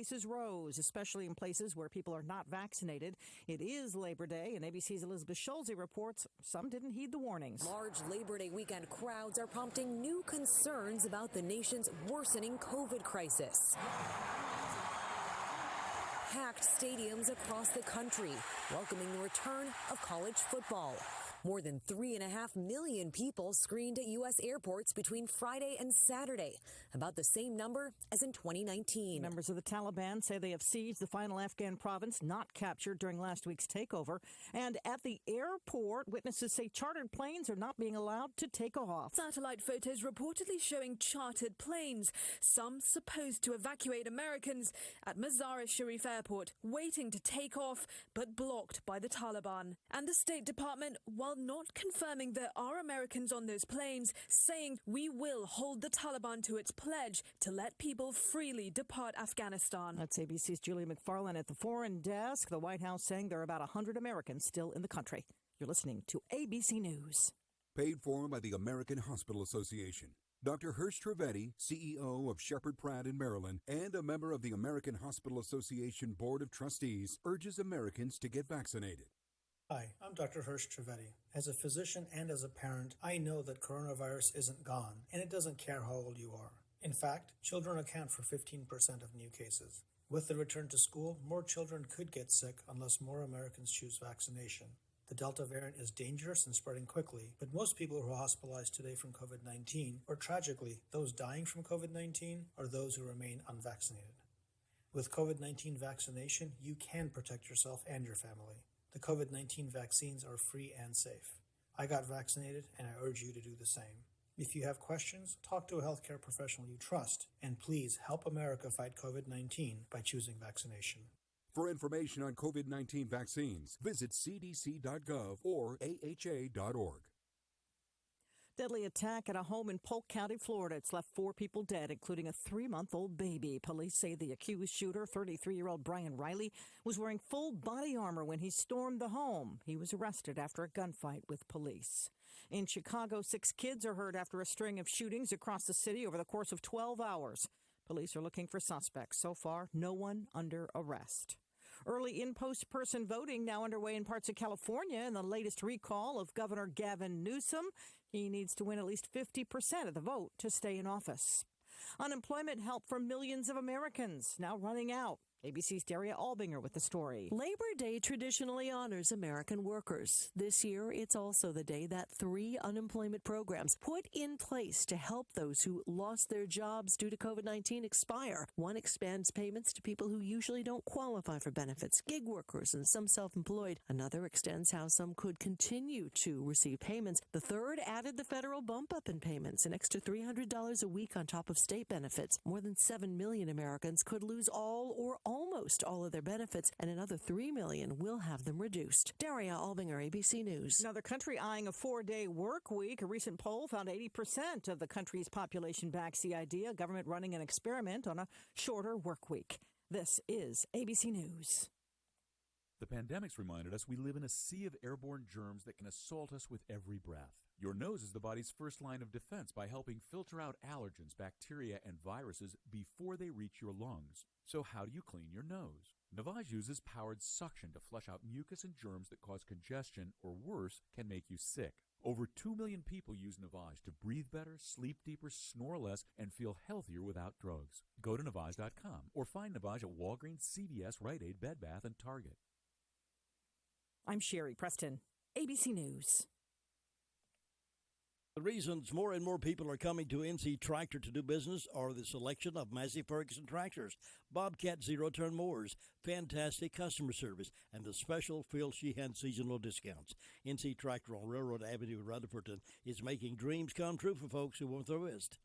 cases rose, especially in places where people are not vaccinated. It is Labor Day, and ABC's Elizabeth Schulze reports some didn't heed the warnings. Large Labor Day weekend crowds are prompting new concerns about the nation's worsening COVID crisis. Packed stadiums across the country, welcoming the return of college football. More than 3.5 million people screened at U.S. airports between Friday and Saturday, about the same number as in 2019. Members of the Taliban say they have seized the final Afghan province not captured during last week's takeover. And at the airport, witnesses say chartered planes are not being allowed to take off. Satellite photos reportedly showing chartered planes, some supposed to evacuate Americans at Mazar-e-Sharif Airport, waiting to take off, but blocked by the Taliban. And the State Department, while not confirming there are Americans on those planes, saying we will hold the Taliban to its pledge to let people freely depart Afghanistan. That's ABC's Julia McFarlane at the foreign desk. The White House saying there are about 100 Americans still in the country. You're listening to ABC News. Paid for by the American Hospital Association. Dr. Hirsch Trivedi, CEO of Shepherd Pratt in Maryland and a member of the American Hospital Association Board of Trustees, urges Americans to get vaccinated. Hi, I'm Dr. Hirsch Trivedi. As a physician and as a parent, I know that coronavirus isn't gone, and it doesn't care how old you are. In fact, children account for 15% of new cases. With the return to school, more children could get sick unless more Americans choose vaccination. The Delta variant is dangerous and spreading quickly, but most people who are hospitalized today from COVID-19, or tragically, those dying from COVID-19, are those who remain unvaccinated. With COVID-19 vaccination, you can protect yourself and your family. The COVID-19 vaccines are free and safe. I got vaccinated, and I urge you to do the same. If you have questions, talk to a healthcare professional you trust, and please help America fight COVID-19 by choosing vaccination. For information on COVID-19 vaccines, visit cdc.gov or aha.org. Deadly attack at a home in Polk County, Florida. It's left 4 people dead, including a 3-month-old baby. Police say the accused shooter, 33-year-old Brian Riley, was wearing full body armor when he stormed the home. He was arrested after a gunfight with police. In Chicago, 6 kids are hurt after a string of shootings across the city over the course of 12 hours. Police are looking for suspects. So far, no one under arrest. Early in-post person voting now underway in parts of California in the latest recall of Governor Gavin Newsom. He needs to win at least 50% of the vote to stay in office. Unemployment help for millions of Americans now running out. ABC's Daria Albinger with the story. Labor Day traditionally honors American workers. This year, it's also the day that 3 unemployment programs put in place to help those who lost their jobs due to COVID-19 expire. One expands payments to people who usually don't qualify for benefits, gig workers and some self-employed. Another extends how some could continue to receive payments. The third added the federal bump up in payments, an extra $300 a week on top of state benefits. More than 7 million Americans could lose all or almost all of their benefits, and another 3 million will have them reduced. Daria Albinger, ABC News. Another country eyeing a 4-day work week. A recent poll found 80% of the country's population backs the idea, government running an experiment on a shorter work week. This is ABC News. The pandemic's reminded us we live in a sea of airborne germs that can assault us with every breath. Your nose is the body's first line of defense by helping filter out allergens, bacteria, and viruses before they reach your lungs. So how do you clean your nose? Navage uses powered suction to flush out mucus and germs that cause congestion or worse, can make you sick. Over 2 million people use Navage to breathe better, sleep deeper, snore less, and feel healthier without drugs. Go to Navage.com or find Navage at Walgreens, CVS, Rite Aid, Bed Bath, and Target. I'm Sherry Preston, ABC News. The reasons more and more people are coming to NC Tractor to do business are the selection of Massey Ferguson tractors, Bobcat zero-turn mowers, fantastic customer service, and the special Phil Sheehan seasonal discounts. NC Tractor on Railroad Avenue in Rutherford is making dreams come true for folks who want the rest.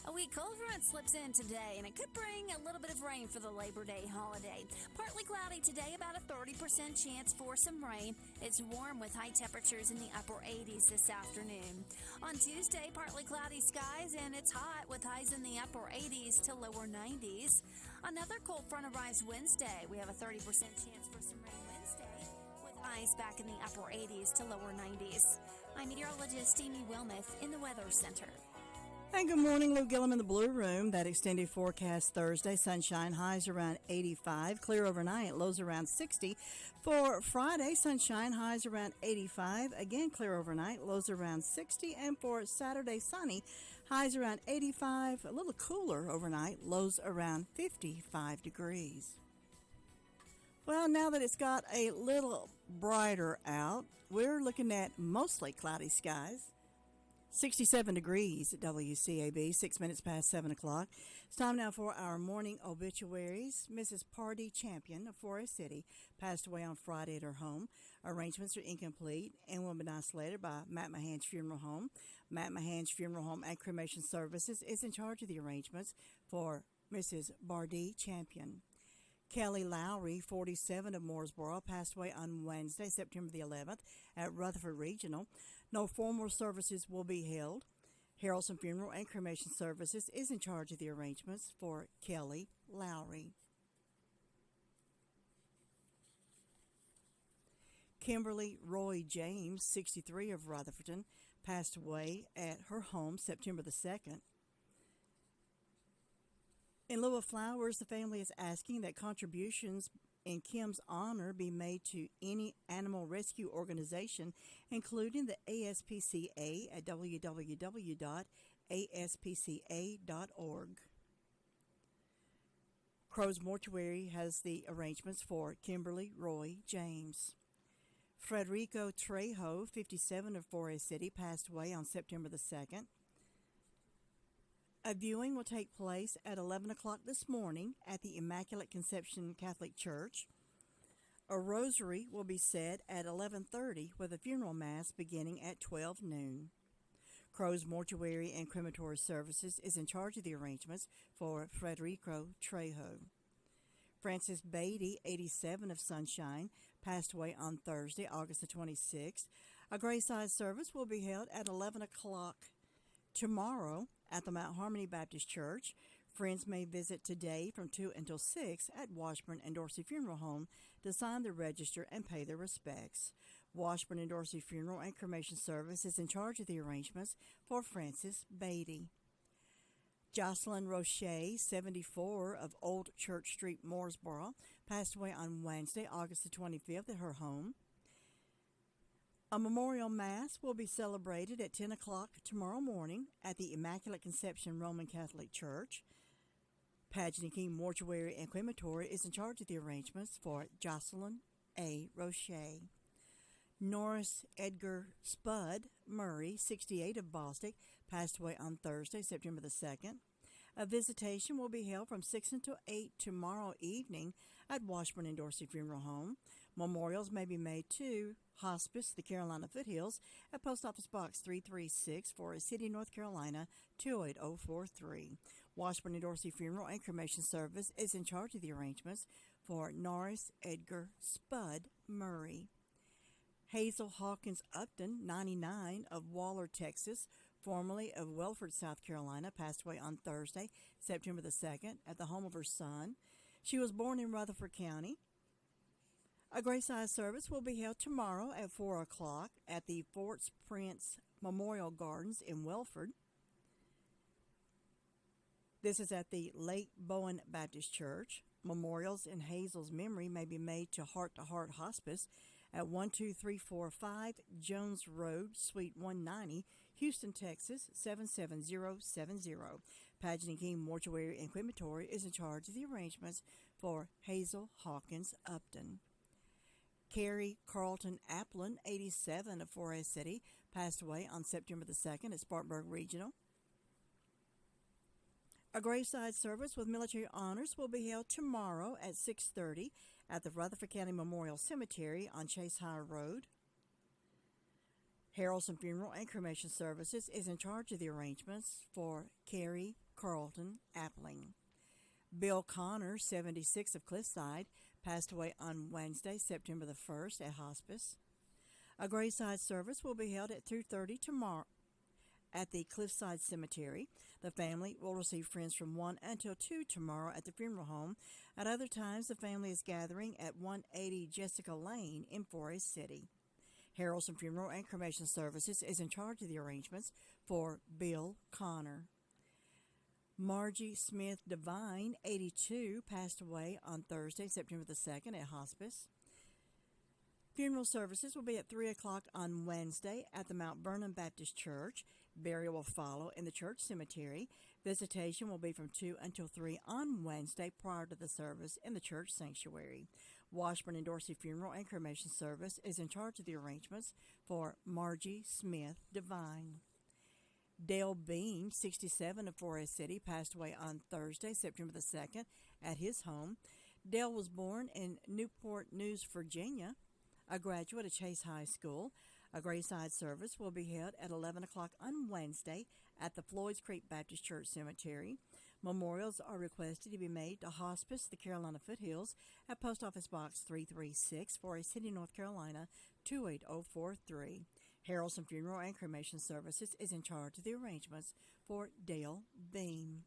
A weak cold front slips in today, and it could bring a little bit of rain for the Labor Day holiday. Partly cloudy today, about a 30% chance for some rain. It's warm with high temperatures in the upper 80s this afternoon. On Tuesday, partly cloudy skies, and it's hot with highs in the upper 80s to lower 90s. Another cold front arrives Wednesday. We have a 30% chance for some rain Wednesday, with highs back in the upper 80s to lower 90s. I'm meteorologist Amy Wilmoth in the Weather Center. Hey, good morning. Lou Gillum in the Blue Room. That extended forecast Thursday. Sunshine, highs around 85. Clear overnight, lows around 60. For Friday, sunshine, highs around 85. Again, clear overnight, lows around 60. And for Saturday, sunny, highs around 85. A little cooler overnight, lows around 55 degrees. Well, now that it's got a little brighter out, we're looking at mostly cloudy skies. 67 degrees at WCAB, 6 minutes past 7 o'clock. It's time now for our morning obituaries. Mrs. Pardee Champion of Forest City passed away on Friday at her home. Arrangements are incomplete and will be isolated by Matt Mahan's Funeral Home. Matt Mahan's Funeral Home and Cremation Services is in charge of the arrangements for Mrs. Pardee Champion. Kelly Lowry, 47 of Mooresboro, passed away on Wednesday, September the 11th at Rutherford Regional. No formal services will be held. Harrelson Funeral and Cremation Services is in charge of the arrangements for Kelly Lowry. Kimberly Roy James, 63 of Rutherford, passed away at her home September the 2nd. In lieu of flowers, the family is asking that contributions in Kim's honor be made to any animal rescue organization, including the ASPCA at www.aspca.org. Crow's Mortuary has the arrangements for Kimberly Roy James. Frederico Trejo, 57 of Forest City, passed away on September the 2nd. A viewing will take place at 11 o'clock this morning at the Immaculate Conception Catholic Church. A rosary will be said at 11:30 with a funeral mass beginning at 12 noon. Crow's Mortuary and Crematory Services is in charge of the arrangements for Frederico Trejo. Francis Beatty, 87 of Sunshine, passed away on Thursday, August the 26th. A graveside service will be held at 11 o'clock tomorrow at the Mount Harmony Baptist Church. Friends may visit today from 2 until 6 at Washburn and Dorsey Funeral Home to sign the register and pay their respects. Washburn and Dorsey Funeral and Cremation Service is in charge of the arrangements for Francis Beatty. Jocelyn Roche, 74 of Old Church Street, Mooresboro, passed away on Wednesday, August the 25th at her home. A memorial mass will be celebrated at 10 o'clock tomorrow morning at the Immaculate Conception Roman Catholic Church. Pageant King Mortuary and Crematory is in charge of the arrangements for Jocelyn A. Roche. Norris Edgar Spud Murray, 68 of Bostic, passed away on Thursday, September the 2nd. A visitation will be held from 6 until 8 tomorrow evening at Washburn and Dorsey Funeral Home. Memorials may be made to Hospice, the Carolina Foothills, at Post Office Box 336, Forest City, North Carolina, 28043. Washburn and Dorsey Funeral and Cremation Service is in charge of the arrangements for Norris Edgar Spud Murray. Hazel Hawkins Upton, 99 of Waller, Texas, formerly of Welford, South Carolina, passed away on Thursday, September the 2nd, at the home of her son. She was born in Rutherford County. A graveside service will be held tomorrow at 4 o'clock at the Fort Prince Memorial Gardens in Welford. This is at the Lake Bowen Baptist Church. Memorials in Hazel's memory may be made to Heart Hospice at 12345 Jones Road, Suite 190, Houston, Texas, 77070. Pageant King Mortuary and Crematory is in charge of the arrangements for Hazel Hawkins Upton. Carrie Carlton Applin, 87 of Forest City, passed away on September the 2nd at Spartanburg Regional. A graveside service with military honors will be held tomorrow at 6:30 at the Rutherford County Memorial Cemetery on Chase High Road. Harrelson Funeral and Cremation Services is in charge of the arrangements for Carrie Carlton Appling. Bill Connor, 76 of Cliffside, passed away on Wednesday, September the 1st at hospice. A graveside service will be held at 2:30 tomorrow at the Cliffside Cemetery. The family will receive friends from 1 until 2 tomorrow at the funeral home. At other times, the family is gathering at 180 Jessica Lane in Forest City. Harrelson Funeral and Cremation Services is in charge of the arrangements for Bill Connor. Margie Smith Devine, 82, passed away on Thursday, September the 2nd at hospice. Funeral services will be at 3 o'clock on Wednesday at the Mount Vernon Baptist Church. Burial will follow in the church cemetery. Visitation will be from 2 until 3 on Wednesday prior to the service in the church sanctuary. Washburn and Dorsey Funeral and Cremation Service is in charge of the arrangements for Margie Smith Devine. Dale Beam, 67, of Forest City, passed away on Thursday, September the 2nd, at his home. Dale was born in Newport News, Virginia, a graduate of Chase High School. A graveside service will be held at 11 o'clock on Wednesday at the Floyds Creek Baptist Church Cemetery. Memorials are requested to be made to Hospice, the Carolina Foothills, at Post Office Box 336, Forest City, North Carolina, 28043. Harrelson Funeral and Cremation Services is in charge of the arrangements for Dale Beam.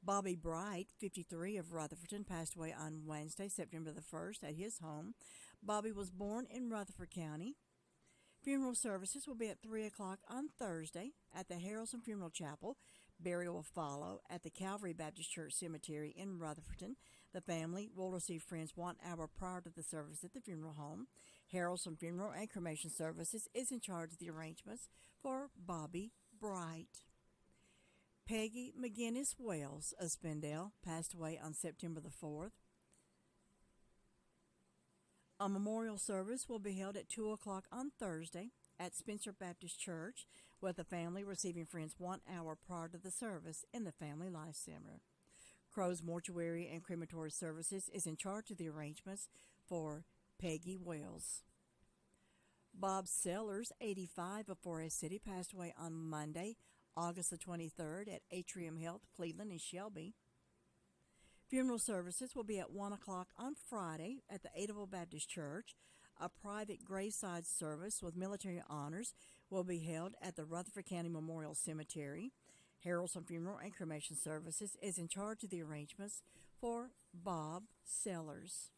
Bobby Bright, 53, of Rutherford, passed away on Wednesday, September the 1st, at his home. Bobby was born in Rutherford County. Funeral services will be at 3 o'clock on Thursday at the Harrelson Funeral Chapel. Burial will follow at the Calvary Baptist Church Cemetery in Rutherford. The family will receive friends 1 hour prior to the service at the funeral home. Harrelson Funeral and Cremation Services is in charge of the arrangements for Bobby Bright. Peggy McGinnis Wells of Spindale passed away on September the 4th. A memorial service will be held at 2 o'clock on Thursday at Spencer Baptist Church, with the family receiving friends 1 hour prior to the service in the Family Life Center. Crow's Mortuary and Crematory Services is in charge of the arrangements for Peggy Wells. Bob Sellers, 85, of Forest City, passed away on Monday, August the 23rd, at Atrium Health, Cleveland and Shelby. Funeral services will be at 1 o'clock on Friday at the Adaville Baptist Church. A private graveside service with military honors will be held at the Rutherford County Memorial Cemetery. Harrelson Funeral and Cremation Services is in charge of the arrangements for Bob Sellers.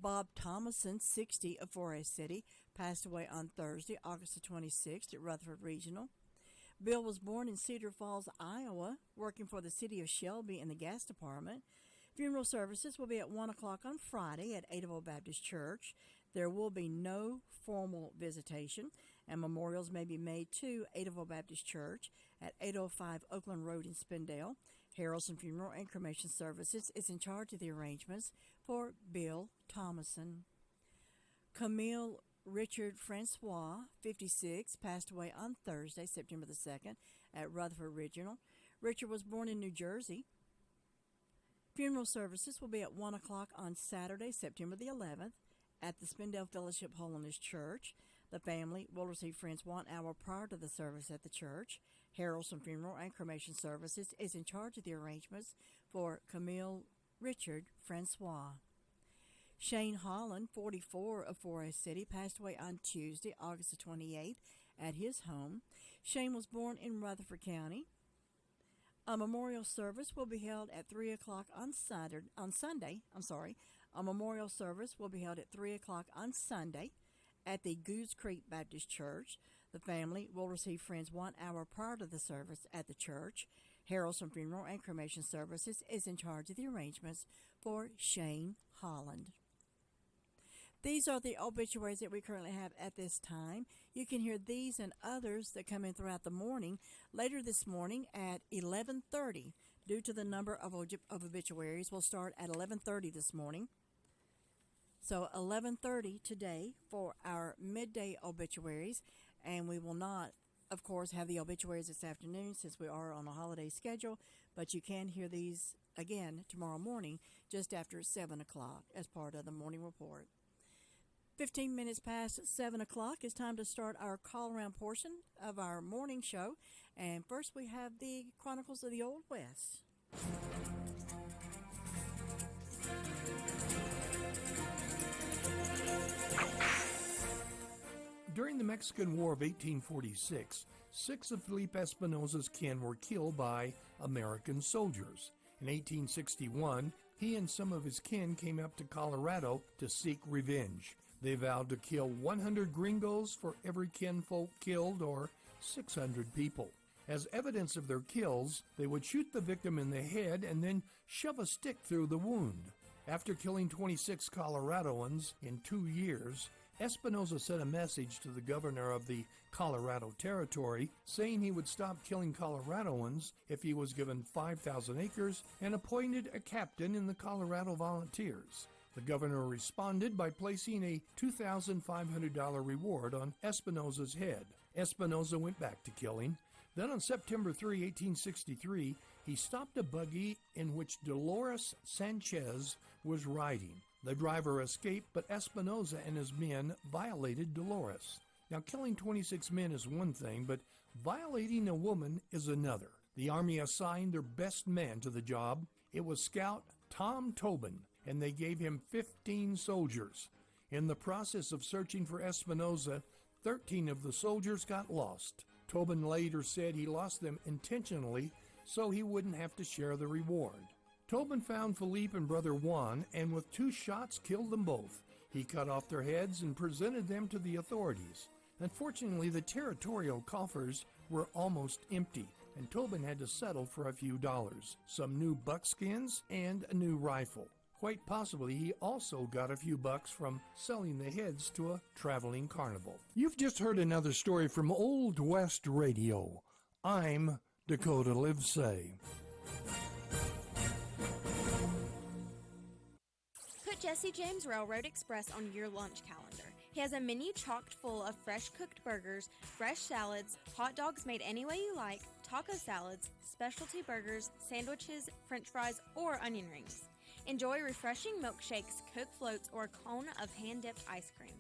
Bob Thomason, 60, of Forest City, passed away on Thursday, August the 26th, at Rutherford Regional. Bill was born in Cedar Falls, Iowa, working for the city of Shelby in the gas department. Funeral services will be at 1 o'clock on Friday at Adaville Baptist Church. There will be no formal visitation, and memorials may be made to Adaville Baptist Church at 805 Oakland Road in Spindale. Harrelson Funeral and Cremation Services is in charge of the arrangements for Bill Thomason. Camille Richard Francois, 56, passed away on Thursday, September the 2nd, at Rutherford Regional. Richard was born in New Jersey. Funeral services will be at 1 o'clock on Saturday, September the 11th, at the Spindale Fellowship Holiness Church. The family will receive friends 1 hour prior to the service at the church. Harrelson Funeral and Cremation Services is in charge of the arrangements for Camille Richard Francois. Shane Holland, 44, of Forest City, passed away on Tuesday, August the 28th, at his home. Shane was born in Rutherford County. A memorial service will be held at 3 o'clock on Sunday. A memorial service will be held at 3 o'clock on Sunday at the Goose Creek Baptist Church. The family will receive friends 1 hour prior to the service at the church. Harrelson Funeral and Cremation Services is in charge of the arrangements for Shane Holland. These are the obituaries that we currently have at this time. You can hear these and others that come in throughout the morning. Later this morning at 11:30, due to the number of obituaries, we'll start at 11:30 this morning. So 11:30 today for our midday obituaries, and we will not, of course, have the obituaries this afternoon since we are on a holiday schedule, but you can hear these again tomorrow morning just after 7 o'clock as part of the morning report. 15 minutes past 7 o'clock. It's time to start our call-around portion of our morning show. And first we have the Chronicles of the Old West. During the Mexican War of 1846, 6 of Felipe Espinosa's kin were killed by American soldiers. In 1861, he and some of his kin came up to Colorado to seek revenge. They vowed to kill 100 gringos for every kinfolk killed, or 600 people. As evidence of their kills, they would shoot the victim in the head and then shove a stick through the wound. After killing 26 Coloradoans in 2 years, Espinosa sent a message to the governor of the Colorado Territory saying he would stop killing Coloradoans if he was given 5,000 acres and appointed a captain in the Colorado Volunteers. The governor responded by placing a $2,500 reward on Espinosa's head. Espinosa went back to killing. Then on September 3, 1863, he stopped a buggy in which Dolores Sanchez was riding. The driver escaped, but Espinosa and his men violated Dolores. Now, killing 26 men is one thing, but violating a woman is another. The Army assigned their best man to the job. It was Scout Tom Tobin, and they gave him 15 soldiers. In the process of searching for Espinosa, 13 of the soldiers got lost. Tobin later said he lost them intentionally so he wouldn't have to share the reward. Tobin found Philippe and brother Juan, and with 2 shots killed them both. He cut off their heads and presented them to the authorities. Unfortunately, the territorial coffers were almost empty, and Tobin had to settle for a few dollars, some new buckskins, and a new rifle. Quite possibly, he also got a few bucks from selling the heads to a traveling carnival. You've just heard another story from Old West Radio. I'm Dakota Livesay. Put Jesse James Railroad Express on your lunch calendar. He has a menu chocked full of fresh cooked burgers, fresh salads, hot dogs made any way you like, taco salads, specialty burgers, sandwiches, french fries, or onion rings. Enjoy refreshing milkshakes, Coke floats, or a cone of hand-dipped ice cream.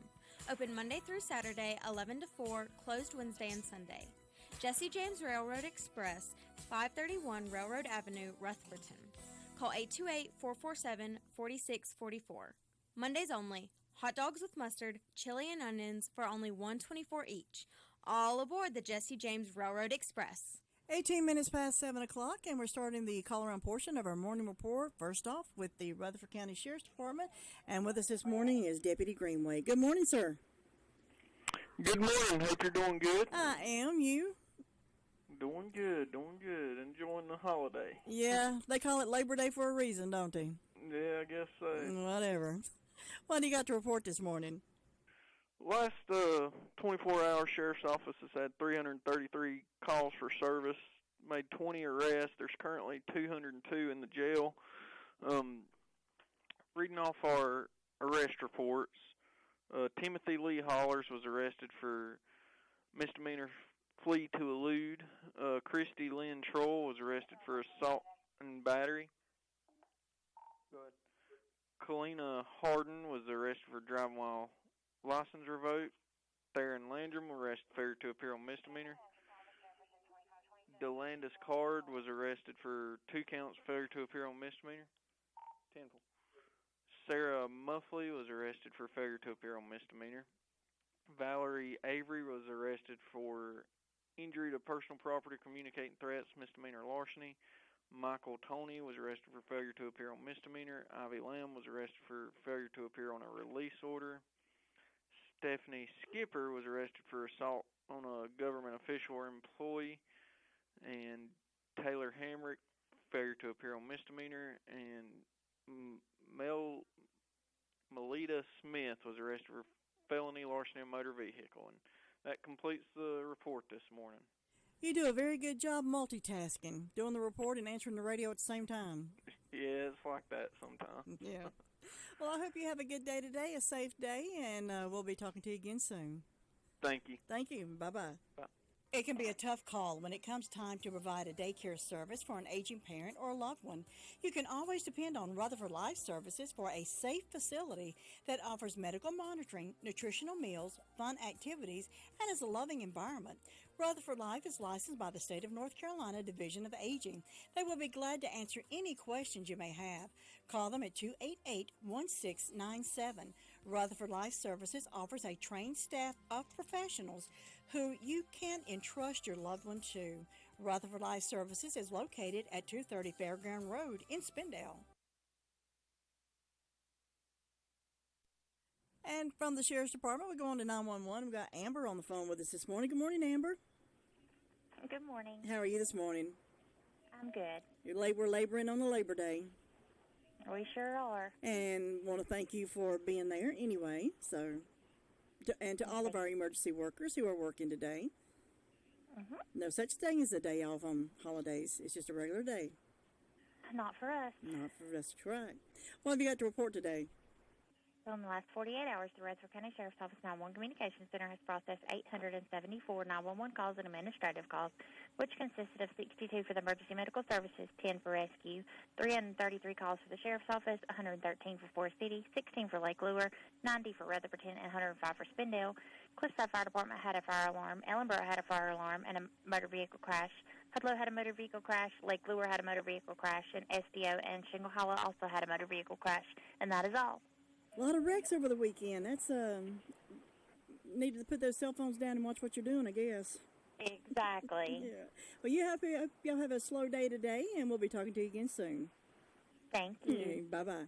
Open Monday through Saturday, 11 to 4, closed Wednesday and Sunday. Jesse James Railroad Express, 531 Railroad Avenue, Rutherford. Call 828-447-4644. Mondays only. Hot dogs with mustard, chili, and onions for only $1.24 each. All aboard the Jesse James Railroad Express. 18 minutes past 7 o'clock, and we're starting the call-around portion of our morning report. First off, with the Rutherford County Sheriff's Department, and with us this morning is Deputy Greenway. Good morning, sir. Good morning. Hope you're doing good. I am. You? Doing good. Enjoying the holiday. Yeah, they call it Labor Day for a reason, don't they? Yeah, I guess so. Whatever. What do you got to report this morning? Last 24-hour sheriff's office has had 333 calls for service, made 20 arrests. There's currently 202 in the jail. Reading off our arrest reports, Timothy Lee Hollers was arrested for misdemeanor flee to elude. Christy Lynn Troll was arrested for assault and battery. Go ahead. Kalina Harden was arrested for driving while license revoked. Theron Landrum arrested for failure to appear on misdemeanor. Delandis Card was arrested for 2 counts failure to appear on misdemeanor. Tenfold. Sarah Muffley was arrested for failure to appear on misdemeanor. Valerie Avery was arrested for injury to personal property, communicating threats, misdemeanor larceny. Michael Toney was arrested for failure to appear on misdemeanor. Ivy Lamb was arrested for failure to appear on a release order. Stephanie Skipper was arrested for assault on a government official or employee. And Taylor Hamrick, failure to appear on misdemeanor. And Melita Smith was arrested for felony larceny of motor vehicle. And that completes the report this morning. You do a very good job multitasking, doing the report and answering the radio at the same time. Yeah, it's like that sometimes. Yeah. Well, I hope you have a good day today, a safe day, and we'll be talking to you again soon. Thank you. Thank you. Bye-bye. Bye. It can be a tough call when it comes time to provide a daycare service for an aging parent or a loved one. You can always depend on Rutherford Life Services for a safe facility that offers medical monitoring, nutritional meals, fun activities, and is a loving environment. Rutherford Life is licensed by the State of North Carolina Division of Aging. They will be glad to answer any questions you may have. Call them at 288-1697. Rutherford Life Services offers a trained staff of professionals who you can entrust your loved one to. Rutherford Life Services is located at 230 Fairground Road in Spindale. And from the Sheriff's Department, we go on to 911. We've got Amber on the phone with us this morning. Good morning, Amber. Good morning. How are you this morning? I'm good. We're laboring on the Labor Day. We sure are. And want to thank you for being there anyway. And to all of our emergency workers who are working today. No such thing as a day off on holidays. It's just a regular day. Not for us. Not for us, right. What have you got to report today? So in the last 48 hours, the Rutherford County Sheriff's Office 911 Communications Center has processed 874 911 calls and administrative calls, which consisted of 62 for the emergency medical services, 10 for rescue, 333 calls for the Sheriff's Office, 113 for Forest City, 16 for Lake Lure, 90 for Rutherford, and 105 for Spindale. Cliffside Fire Department had a fire alarm, Ellenboro had a fire alarm, and a motor vehicle crash. Hudlow had a motor vehicle crash, Lake Lure had a motor vehicle crash, and SDO and Shingle Hollow also had a motor vehicle crash. And that is all. A lot of wrecks over the weekend. That's need to put those cell phones down and watch what you're doing, I guess. Exactly. Yeah. Well, hope y'all have a slow day today, and we'll be talking to you again soon. Thank you. Bye-bye.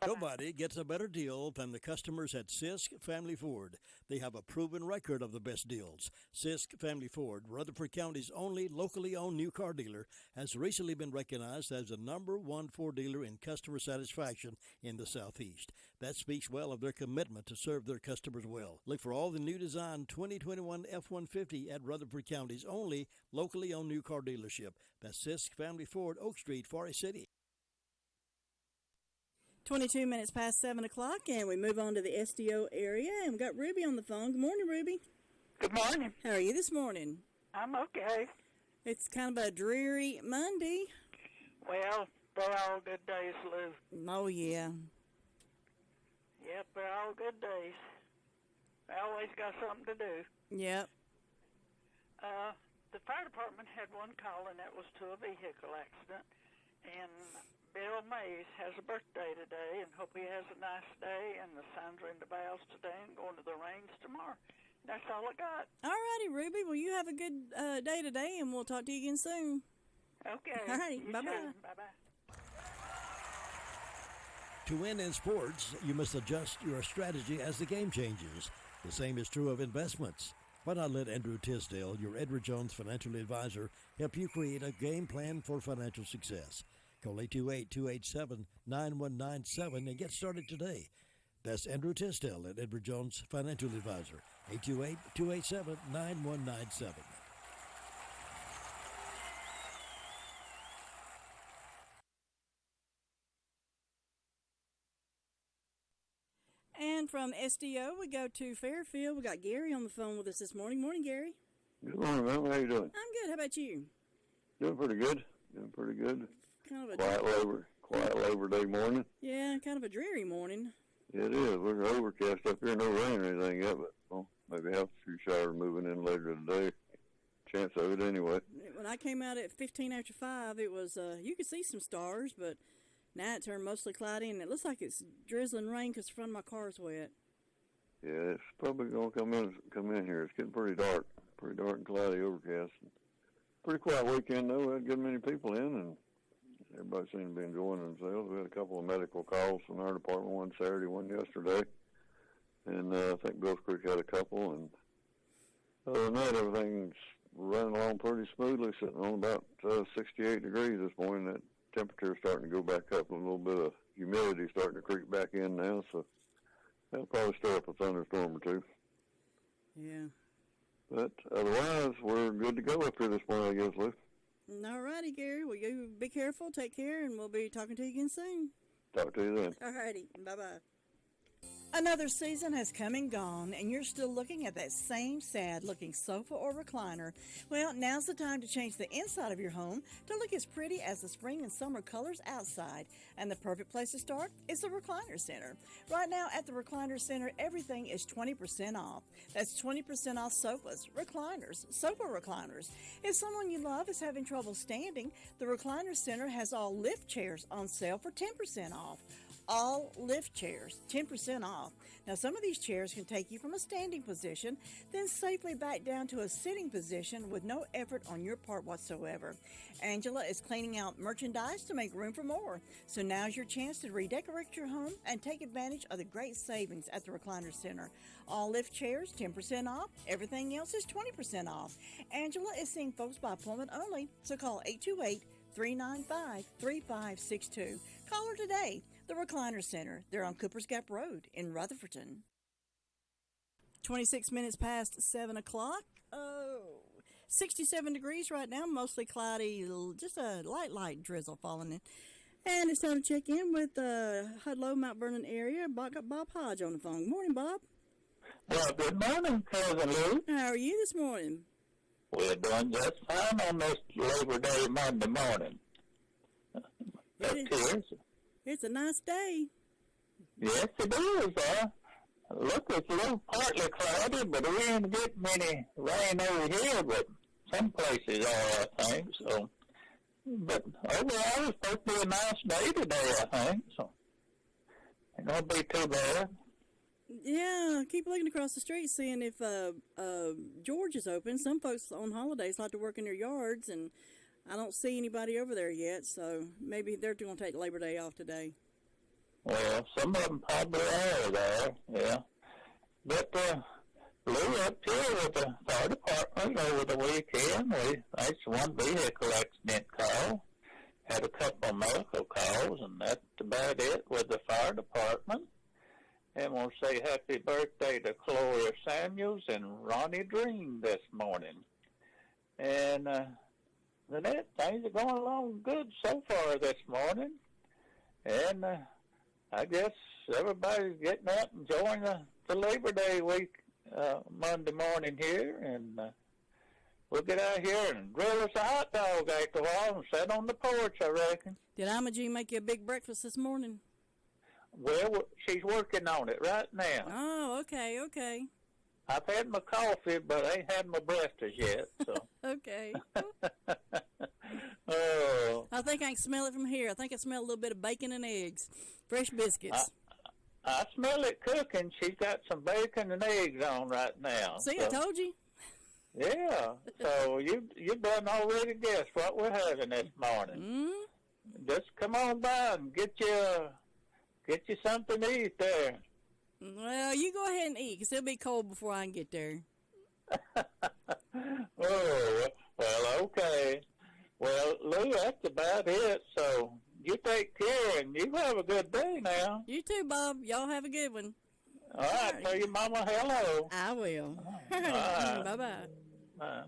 Nobody gets a better deal than the customers at Sisk Family Ford. They have a proven record of the best deals. Sisk Family Ford, Rutherford County's only locally owned new car dealer, has recently been recognized as the #1 Ford dealer in customer satisfaction in the Southeast. That speaks well of their commitment to serve their customers well. Look for all the new design 2021 F-150 at Rutherford County's only locally owned new car dealership. That's Sisk Family Ford, Oak Street, Forest City. 22 minutes past 7 o'clock, and we move on to the SDO area, and we've got Ruby on the phone. Good morning, Ruby. Good morning. How are you this morning? I'm okay. It's kind of a dreary Monday. Well, they're all good days, Lou. Oh, yeah. Yep, they're all good days. I always got something to do. Yep. The fire department had one call, and that was to a vehicle accident, and Bill Mays has a birthday today, and hope he has a nice day, and the signs are in the boughs today and going to the range tomorrow. That's all I got. All righty, Ruby. Well, you have a good day today, and we'll talk to you again soon. Okay. All righty. Bye-bye. Bye-bye. To win in sports, you must adjust your strategy as the game changes. The same is true of investments. Why not let Andrew Tisdale, your Edward Jones financial advisor, help you create a game plan for financial success? Call 828-287-9197 and get started today. That's Andrew Tisdale at Edward Jones Financial Advisor, 828-287-9197. And from SDO, we go to Fairfield. We got Gary on the phone with us this morning. Morning, Gary. Good morning, ma'am. How you doing? I'm good. How about you? Doing pretty good. Doing pretty good. Kind of a Quiet Labor Day morning. Yeah, kind of a dreary morning. It is. We're overcast up here. No rain or anything yet, but maybe have a few showers moving in later today. Chance of it anyway. When I came out at 15 after 5, it was you could see some stars, but now it turned mostly cloudy, and it looks like it's drizzling rain because the front of my car is wet. Yeah, it's probably going to come in here. It's getting pretty dark and cloudy, overcast. Pretty quiet weekend, though. We had a good many people in, and everybody seemed to be enjoying themselves. We had a couple of medical calls from our department, one Saturday, one yesterday. And I think Bills Creek had a couple. And other than that, everything's running along pretty smoothly, sitting on about 68 degrees this morning. That temperature is starting to go back up. A little bit of humidity starting to creep back in now, so that'll probably stir up a thunderstorm or two. Yeah. But otherwise, we're good to go up here this morning, I guess, Lou. All righty, Gary. Well, you be careful, take care, and we'll be talking to you again soon. Talk to you then. All righty. Bye-bye. Another season has come and gone, and you're still looking at that same sad-looking sofa or recliner. Well, now's the time to change the inside of your home to look as pretty as the spring and summer colors outside. And the perfect place to start is the Recliner Center. Right now at the Recliner Center, everything is 20% off. That's 20% off sofas, recliners, sofa recliners. If someone you love is having trouble standing, the Recliner Center has all lift chairs on sale for 10% off. all lift chairs, 10% off. Now, some of these chairs can take you from a standing position, then safely back down to a sitting position with no effort on your part whatsoever. Angela is cleaning out merchandise to make room for more. So now's your chance to redecorate your home and take advantage of the great savings at the Recliner Center. All lift chairs, 10% off. Everything else is 20% off. Angela is seeing folks by appointment only, so call 828-395-3562. Call her today. The Recliner Center. They're on Cooper's Gap Road in Rutherford. 26 minutes past 7 o'clock. 67 degrees right now, mostly cloudy, just a light drizzle falling in. And it's time to check in with Hudlow, Mount Vernon area. Got Bob Hodge on the phone. Morning, Bob. Well, good morning, Cousin Lou. How are you this morning? We're doing just fine on this Labor Day Monday morning. It's a nice day. Yes, it is. Look, it's a little partly cloudy, but we ain't getting any rain over here, but some places are, I think. So, but overall, it's supposed to be a nice day today, I think. So, ain't gonna be too bad. Yeah, keep looking across the street, seeing if George is open. Some folks on holidays like to work in their yards, and I don't see anybody over there yet, so maybe they're going to take Labor Day off today. Well, some of them probably are there, yeah. But Lou, up here with the fire department over the weekend, that's one vehicle accident call. Had a couple of medical calls, and that's about it with the fire department. And we'll say happy birthday to Gloria Samuels and Ronnie Dream this morning. And things are going along good so far this morning. And I guess everybody's getting out and enjoying the Labor Day week Monday morning here. And we'll get out here and grill us a hot dog after a while and sit on the porch, I reckon. Did Imogene make you a big breakfast this morning? Well, she's working on it right now. Oh, okay. I've had my coffee, but I ain't had my breakfast yet. So. Okay. Oh. I think I can smell it from here. I think I smell a little bit of bacon and eggs. Fresh biscuits. I smell it cooking. She's got some bacon and eggs on right now. See, so. I told you. Yeah. So you done already guessed what we're having this morning. Mm-hmm. Just come on by and get you something to eat there. Well, you go ahead and eat, because it'll be cold before I can get there. Oh, well, okay. Well, Lou, that's about it. So you take care, and you have a good day now. You too, Bob. Y'all have a good one. All right. Tell your mama hello. I will. All right. Bye-bye. Bye.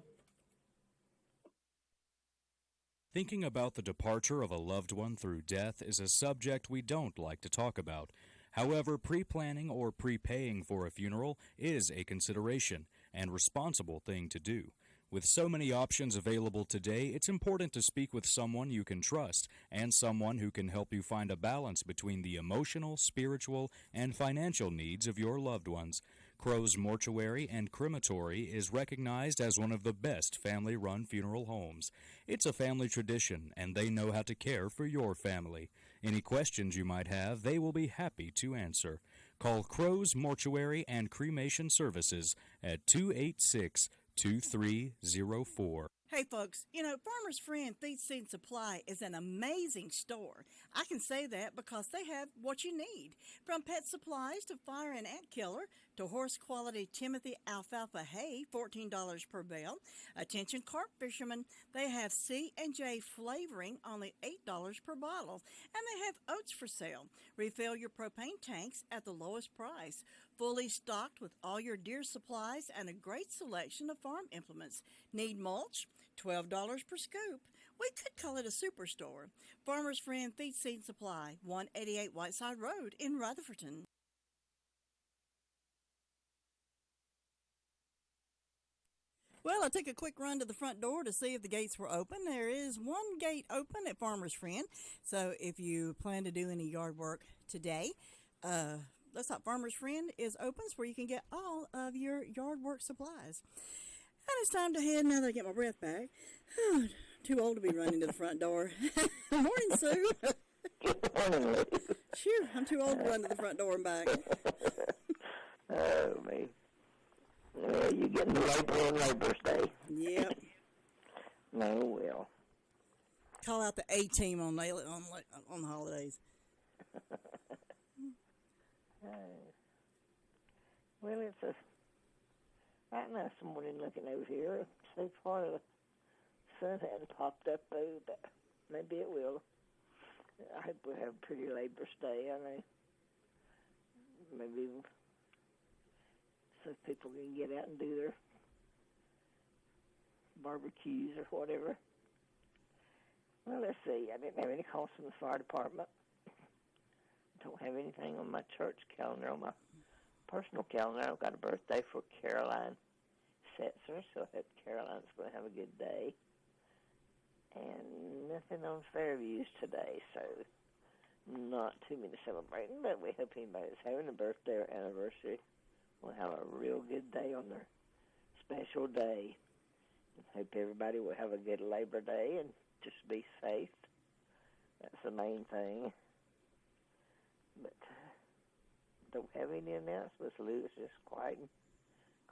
Thinking about the departure of a loved one through death is a subject we don't like to talk about. However, pre-planning or prepaying for a funeral is a consideration and responsible thing to do. With so many options available today, it's important to speak with someone you can trust and someone who can help you find a balance between the emotional, spiritual, and financial needs of your loved ones. Crow's Mortuary and Crematory is recognized as one of the best family-run funeral homes. It's a family tradition, and they know how to care for your family. Any questions you might have, they will be happy to answer. Call Crow's Mortuary and Cremation Services at 286-2304. Hey folks, Farmer's Friend Feed Seed Supply is an amazing store. I can say that because they have what you need. From pet supplies to fire and ant killer to horse quality Timothy alfalfa hay, $14 per bale. Attention carp fishermen, they have C&J flavoring, only $8 per bottle. And they have oats for sale. Refill your propane tanks at the lowest price. Fully stocked with all your deer supplies and a great selection of farm implements. Need mulch? $12 per scoop. We could call it a superstore. Farmer's Friend Feed Seed Supply, 188 Whiteside Road in Rutherford. Well, I took a quick run to the front door to see if the gates were open. There is one gate open at Farmer's Friend. So if you plan to do any yard work today, looks like Farmer's Friend is open where you can get all of your yard work supplies. And it's time to head now that I get my breath back. Too old to be running to the front door. Morning, Sue. Phew, I'm too old to run to the front door and back. Oh, me. Yeah, you're getting labor on Labor's Day. Yep. No, well. Call out the A-team on the holidays. Well, it's right now morning looking over here. So far, the sun hadn't popped up, though, but maybe it will. I hope we'll have a pretty Labor's Day. I know. Maybe so people can get out and do their barbecues or whatever. Well, let's see. I didn't have any calls from the fire department. Don't have anything on my church calendar. On my personal calendar, I've got a birthday for Caroline Setzer, so I hope Caroline's going to have a good day. And nothing on Fairviews today, so not too many celebrating, but we hope anybody that's having a birthday or anniversary will have a real good day on their special day. And hope everybody will have a good Labor Day and just be safe. That's the main thing. But don't have any announcements. Lou's just quiet and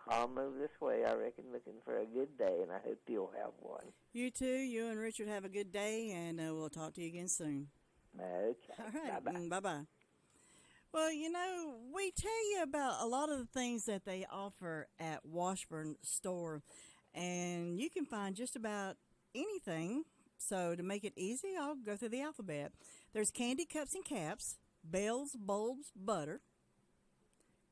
calm over this way, I reckon, looking for a good day, and I hope you'll have one. You too. You and Richard have a good day, and we'll talk to you again soon. Okay. All right. Bye-bye. Bye-bye. Well, we tell you about a lot of the things that they offer at Washburn store, and you can find just about anything. So to make it easy, I'll go through the alphabet. There's candy cups and caps, bells, bulbs, butter,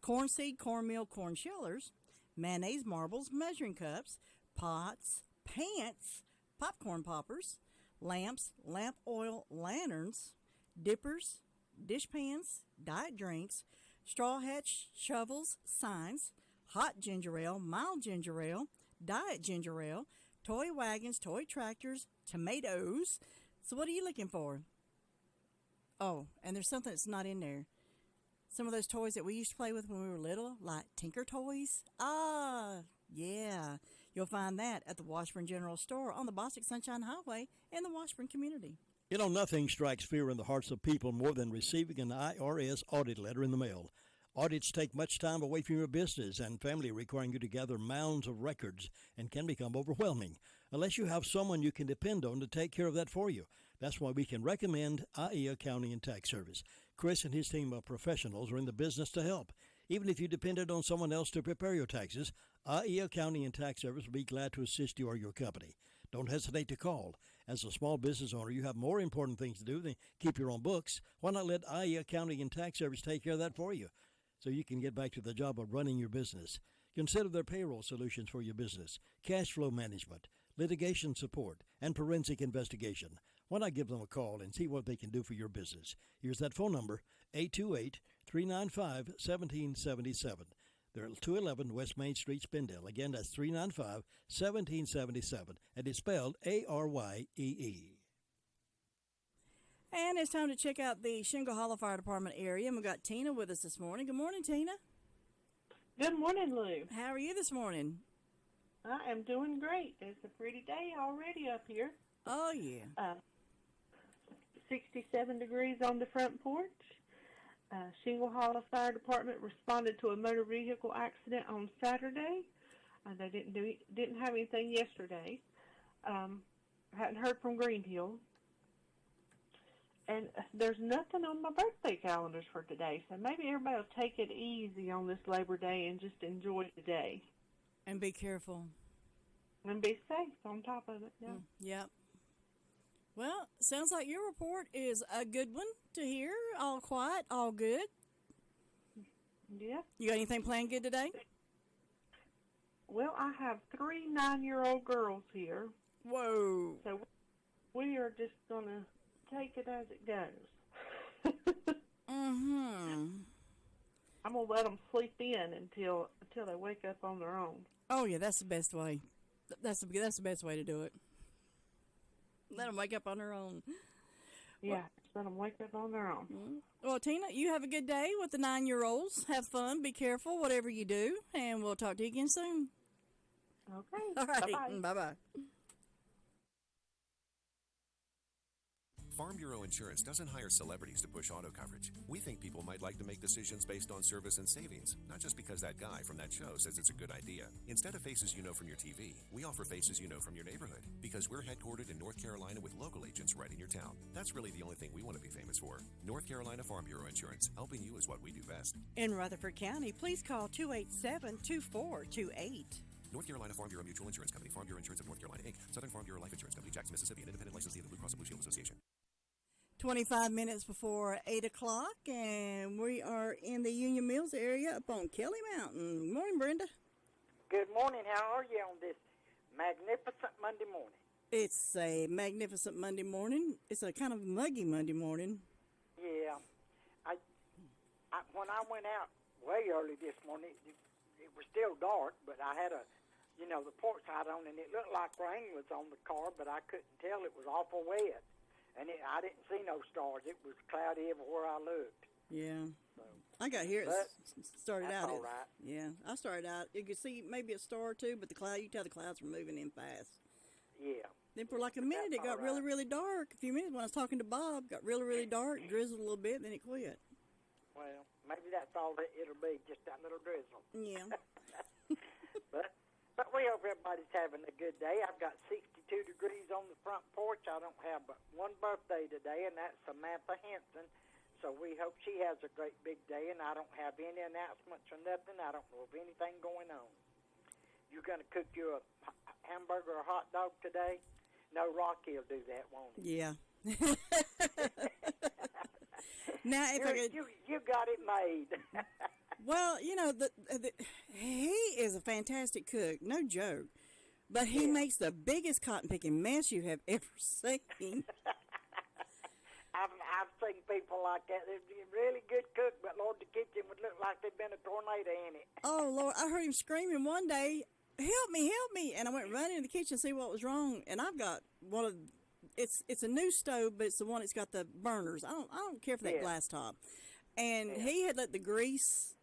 corn seed, cornmeal, corn shellers, mayonnaise marbles, measuring cups, pots, pants, popcorn poppers, lamps, lamp oil, lanterns, dippers, dish pans, diet drinks, straw hats, shovels, signs, hot ginger ale, mild ginger ale, diet ginger ale, toy wagons, toy tractors, tomatoes. So what are you looking for? Oh, and there's something that's not in there. Some of those toys that we used to play with when we were little, like Tinker Toys. Ah, yeah. You'll find that at the Washburn General Store on the Bostic Sunshine Highway in the Washburn community. Nothing strikes fear in the hearts of people more than receiving an IRS audit letter in the mail. Audits take much time away from your business and family, requiring you to gather mounds of records, and can become overwhelming unless you have someone you can depend on to take care of that for you. That's why we can recommend IE Accounting and Tax Service. Chris and his team of professionals are in the business to help. Even if you depended on someone else to prepare your taxes, IE Accounting and Tax Service will be glad to assist you or your company. Don't hesitate to call. As a small business owner, you have more important things to do than keep your own books. Why not let IE Accounting and Tax Service take care of that for you so you can get back to the job of running your business? Consider their payroll solutions for your business, cash flow management, litigation support, and forensic investigation. Why not give them a call and see what they can do for your business? Here's that phone number, 828-395-1777. They're at 211 West Main Street, Spindale. Again, that's 395-1777, and it's spelled A-R-Y-E-E. And it's time to check out the Shingle Hollow Fire Department area. And we've got Tina with us this morning. Good morning, Tina. Good morning, Lou. How are you this morning? I am doing great. It's a pretty day already up here. Oh, yeah. 67 degrees on the front porch. Shingle Hollow Fire Department responded to a motor vehicle accident on Saturday. They didn't have anything yesterday. Hadn't heard from Green Hill. And there's nothing on my birthday calendars for today, so maybe everybody will take it easy on this Labor Day and just enjoy the day. And be careful. And be safe on top of it, yeah. Yep. Well, sounds like your report is a good one to hear. All quiet, all good. Yeah. You got anything planned good today? Well, I have 3 9-year-old girls here. Whoa. So we are just going to take it as it goes. Mm-hmm. I'm going to let them sleep in until they wake up on their own. Oh, yeah, that's the best way. That's the best way to do it. Let them wake up on their own. Yeah, let them wake up on their own. Mm-hmm. Well, Tina, you have a good day with the 9-year-olds. Have fun. Be careful, whatever you do. And we'll talk to you again soon. Okay. All right. Bye-bye. Bye-bye. Farm Bureau Insurance doesn't hire celebrities to push auto coverage. We think people might like to make decisions based on service and savings, not just because that guy from that show says it's a good idea. Instead of faces you know from your TV, we offer faces you know from your neighborhood, because we're headquartered in North Carolina with local agents right in your town. That's really the only thing we want to be famous for. North Carolina Farm Bureau Insurance. Helping you is what we do best. In Rutherford County, please call 287-2428. North Carolina Farm Bureau Mutual Insurance Company, Farm Bureau Insurance of North Carolina, Inc., Southern Farm Bureau Life Insurance Company, Jackson, Mississippi, an independent licensee of the Blue Cross and Blue Shield Association. 25 minutes before 8 o'clock, and we are in the Union Mills area up on Kelly Mountain. Good morning, Brenda. Good morning. How are you on this magnificent Monday morning? It's a magnificent Monday morning. It's a kind of muggy Monday morning. Yeah. I when I went out way early this morning, it was still dark, but I had the porch light on, and it looked like rain was on the car, but I couldn't tell. It was awful wet. And I didn't see no stars. It was cloudy everywhere I looked. Yeah. So, I got here. It started out. All right. Yeah. I started out. You could see maybe a star or two, but you could tell the clouds were moving in fast. Yeah. Then for like a minute, it got really, really dark. A few minutes when I was talking to Bob, got really, really dark, drizzled a little bit, then it quit. Well, maybe that's all that it'll be, just that little drizzle. Yeah. But we hope everybody's having a good day. I've got 62 degrees on the front porch. I don't have but one birthday today, and that's Samantha Henson. So we hope she has a great big day, and I don't have any announcements or nothing. I don't know of anything going on. You going to cook you a hamburger or hot dog today? No, Rocky will do that, won't he? Yeah. Now, if you got it made. Well, he is a fantastic cook, no joke. But he makes the biggest cotton-picking mess you have ever seen. I've seen people like that. They're really good cook, but Lord, the kitchen would look like there'd been a tornado in it. Oh, Lord, I heard him screaming one day, help me, help me. And I went running in the kitchen to see what was wrong. And I've got one of, it's a new stove, but it's the one that's got the burners. I don't care for that glass top. And he had let the grease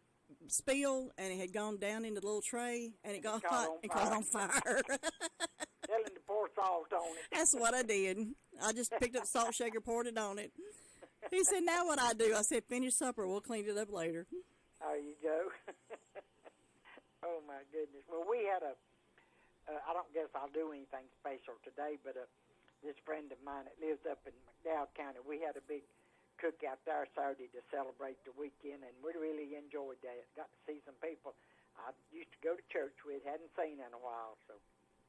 spill, and it had gone down into the little tray, and it got hot and caught on fire. Tell him to pour salt on it. That's what I did. I just picked up salt shaker, poured it on it. He said, now what I do? I said, finish supper. We'll clean it up later. There you go. Oh, my goodness. Well, we had I don't guess I'll do anything special today, but this friend of mine that lives up in McDowell County, we had a big cook out there Saturday to celebrate the weekend, and we really enjoyed that. Got to see some people I used to go to church with, hadn't seen in a while, so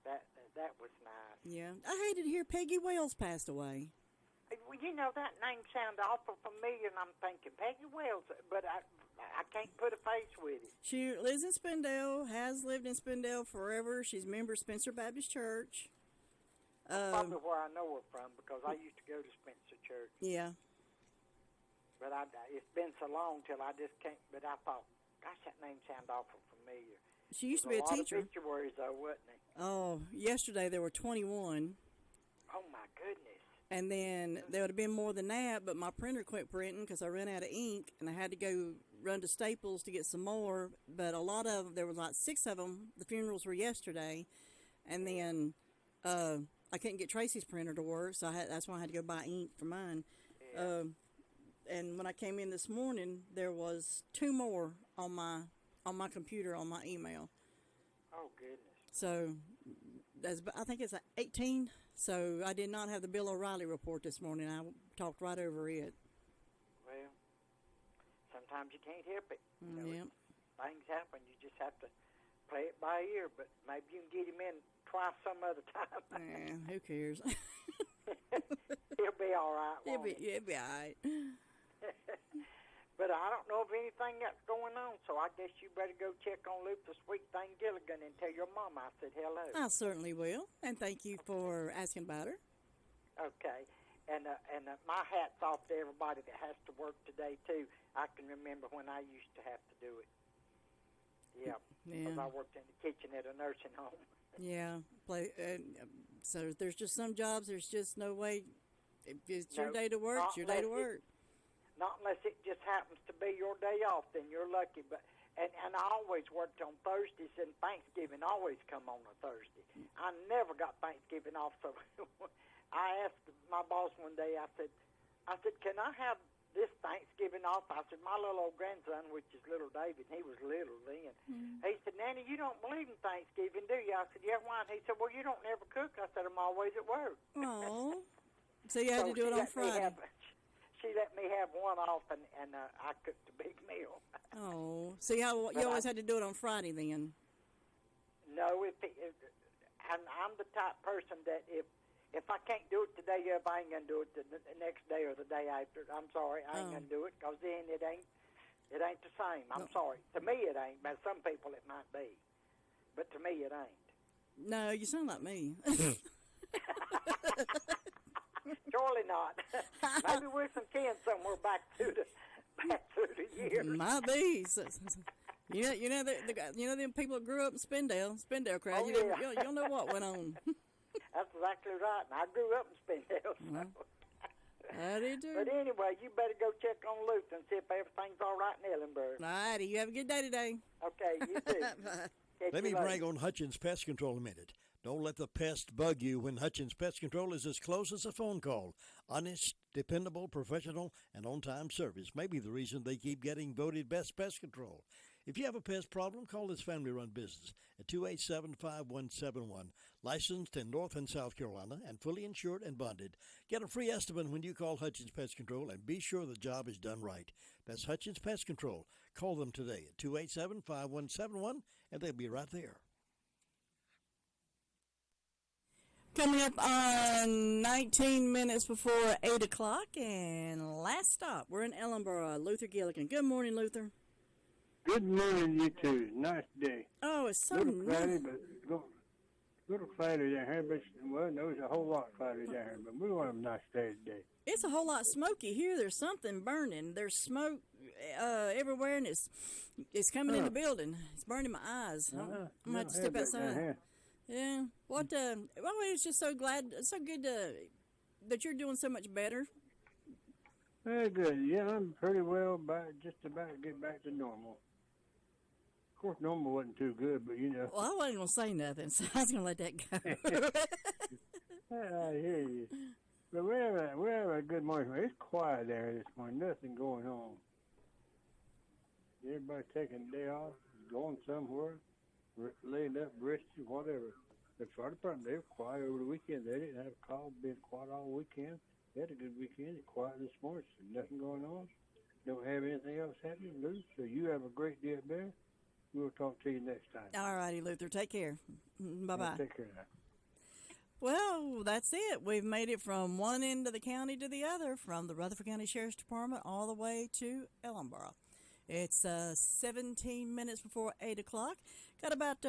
that was nice. Yeah, I hated to hear Peggy Wells passed away. Well, that name sounded awful familiar, and I'm thinking, Peggy Wells, but I can't put a face with it. She lives in Spindale, has lived in Spindale forever. She's a member of Spencer Baptist Church. Probably where I know her from, because I used to go to Spencer Church. Yeah. But it's been so long till I just can't. But I thought, gosh, that name sounded awful familiar. She used to be a teacher. A lot of obituaries, though, wasn't it? Oh, yesterday there were 21. Oh, my goodness. And then there would have been more than that, but my printer quit printing because I ran out of ink, and I had to go run to Staples to get some more. But a lot of them, there was like 6 of them. The funerals were yesterday. And then I couldn't get Tracy's printer to work, so that's why I had to go buy ink for mine. Yeah. And when I came in this morning, there was 2 more on my computer on my email. Oh, goodness. So I think it's 18. So I did not have the Bill O'Reilly report this morning. I talked right over it. Well, sometimes you can't help it. Yep. Things happen. You just have to play it by ear. But maybe you can get him in twice some other time. Who cares? He'll be all right. He'll be all right. But I don't know of anything that's going on, so I guess you better go check on Luther Sweet Thing Gilligan and tell your mom I said hello. I certainly will, and thank you for asking about her. Okay, and my hat's off to everybody that has to work today, too. I can remember when I used to have to do it. Yeah, because I worked in the kitchen at a nursing home. Yeah, so there's just some jobs, there's just no way. If it's your day to work, it's your day to work. Not unless it just happens to be your day off, then you're lucky. But and I always worked on Thursdays, and Thanksgiving always come on a Thursday. I never got Thanksgiving off, so I asked my boss one day, I said, can I have this Thanksgiving off? I said, my little old grandson, which is little David, he was little then, he said, Nanny, you don't believe in Thanksgiving, do you? I said, yeah, why? And he said, well, you don't never cook. I said, I'm always at work. Oh, so you had to do it on Friday. She let me have one off, and I cooked a big meal. Oh, so you always had to do it on Friday then? No, I'm the type person that if I can't do it today, I ain't gonna do it the next day or the day after. I'm sorry, I ain't gonna do it, because then it ain't the same. I'm sorry. To me, it ain't. But some people it might be, but to me, it ain't. No, you sound like me. Surely not. Maybe we're some kin somewhere back through the years. Might be. You know them people that grew up in Spindale crowd. Oh, You'll know what went on. That's exactly right. And I grew up in Spindale. So. I did too. But anyway, you better go check on Luther and see if everything's all right in Ellenburg. All righty. You have a good day today. Okay, you too. Let me brag on Hutchins Pest Control a minute. Don't let the pest bug you when Hutchins Pest Control is as close as a phone call. Honest, dependable, professional, and on-time service may be the reason they keep getting voted best pest control. If you have a pest problem, call this family-run business at 287-5171. Licensed in North and South Carolina and fully insured and bonded. Get a free estimate when you call Hutchins Pest Control, and be sure the job is done right. That's Hutchins Pest Control. Call them today at 287-5171, and they'll be right there. Coming up on 19 minutes before 8 o'clock, and last stop, we're in Ellenboro. Luther Gilligan. Good morning, Luther. Good morning, you two. Nice day. Oh, it's so little cloudy, but little cloudy down here. But well, no, it's a whole lot cloudy down here. But we're going to have a nice day today. It's a whole lot smoky here. There's something burning. There's smoke everywhere, and it's coming in the building. It's burning my eyes. I'm gonna have to step outside. Yeah. It's just so good that you're doing so much better. Very good. Yeah, I'm pretty well just about to get back to normal. Of course, normal wasn't too good, but you know. Well, I wasn't going to say nothing, so I was going to let that go. I hear you. But we have a good morning. It's quiet there this morning. Nothing going on. Everybody's taking a day off, going somewhere, laid up, rested, whatever. The fire department, they were quiet over the weekend. They didn't have a call, been quiet all weekend. They had a good weekend. It's quiet this morning, so nothing going on. Don't have anything else happening, Lou. So you have a great day up there. We'll talk to you next time. All righty, Luther. Take care. Bye-bye. Take care now. Well, that's it. We've made it from one end of the county to the other, from the Rutherford County Sheriff's Department all the way to Ellenboro. It's 17 minutes before 8 o'clock. Got about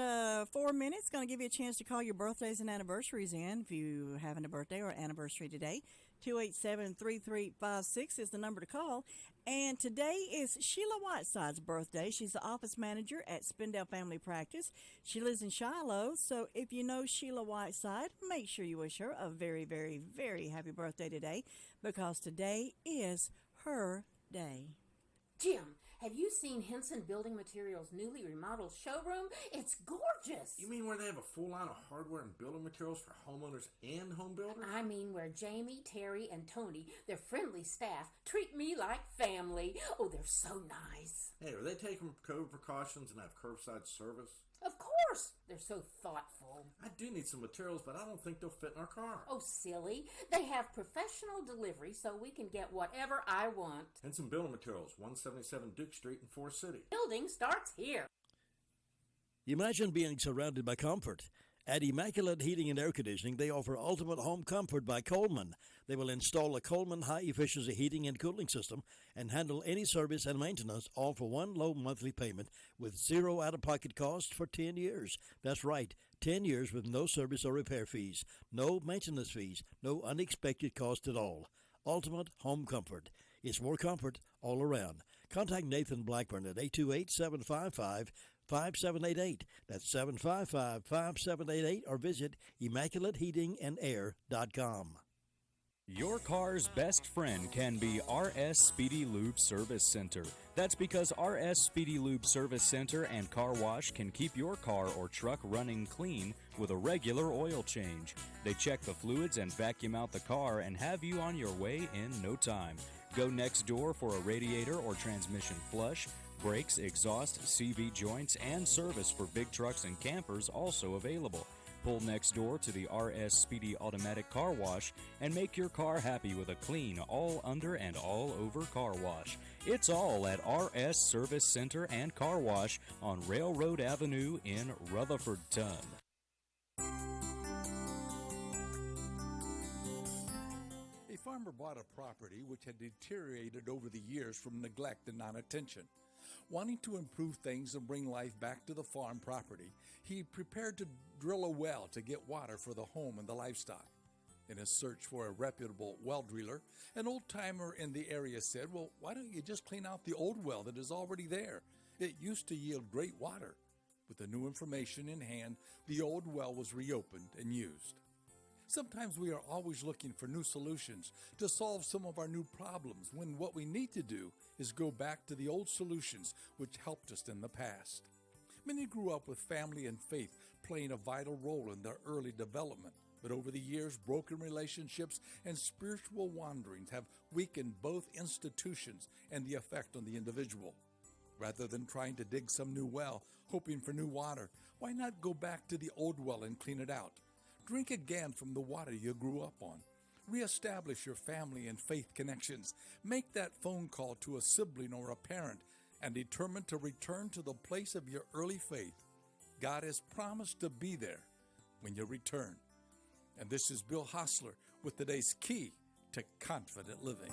4 minutes. Going to give you a chance to call your birthdays and anniversaries in if you having a birthday or anniversary today. 287-3356 is the number to call. And today is Sheila Whiteside's birthday. She's the office manager at Spindale Family Practice. She lives in Shiloh, so if you know Sheila Whiteside, make sure you wish her a very, very, very happy birthday today, because today is her day. Jim, have you seen Henson Building Materials' newly remodeled showroom? It's gorgeous. You mean where they have a full line of hardware and building materials for homeowners and home builders? I mean where Jamie, Terry, and Tony, their friendly staff, treat me like family. Oh, they're so nice. Hey, are they taking COVID precautions and have curbside service? Of course. They're so thoughtful. I do need some materials, but I don't think they'll fit in our car. Oh, silly. They have professional delivery so we can get whatever I want. Henson Building Materials, 177 Duke Street in Forest City. Building starts here. Imagine being surrounded by comfort. At Immaculate Heating and Air Conditioning, they offer ultimate home comfort by Coleman. They will install a Coleman high-efficiency heating and cooling system and handle any service and maintenance, all for one low monthly payment with zero out-of-pocket costs for 10 years. That's right, 10 years with no service or repair fees, no maintenance fees, no unexpected cost at all. Ultimate home comfort. It's more comfort all around. Contact Nathan Blackburn at 828-755-5788. That's 755-5788, or visit ImmaculateHeatingandAir.com. Your car's best friend can be RS Speedy Lube Service Center. That's because RS Speedy Lube Service Center and Car Wash can keep your car or truck running clean with a regular oil change. They check the fluids and vacuum out the car and have you on your way in no time. Go next door for a radiator or transmission flush. Brakes, exhaust, CV joints, and service for big trucks and campers also available. Pull next door to the RS Speedy Automatic Car Wash and make your car happy with a clean, all under and all over car wash. It's all at RS Service Center and Car Wash on Railroad Avenue in Rutherfordton. A farmer bought a property which had deteriorated over the years from neglect and non-attention. Wanting to improve things and bring life back to the farm property, he prepared to drill a well to get water for the home and the livestock. In his search for a reputable well driller, an old-timer in the area said, "Well, why don't you just clean out the old well that is already there? It used to yield great water." With the new information in hand, the old well was reopened and used. Sometimes we are always looking for new solutions to solve some of our new problems when what we need to do is go back to the old solutions which helped us in the past. Many grew up with family and faith playing a vital role in their early development, but over the years, broken relationships and spiritual wanderings have weakened both institutions and the effect on the individual. Rather than trying to dig some new well, hoping for new water, why not go back to the old well and clean it out? Drink again from the water you grew up on. Reestablish your family and faith connections. Make that phone call to a sibling or a parent and determine to return to the place of your early faith. God has promised to be there when you return. And this is Bill Hostler with today's key to confident living.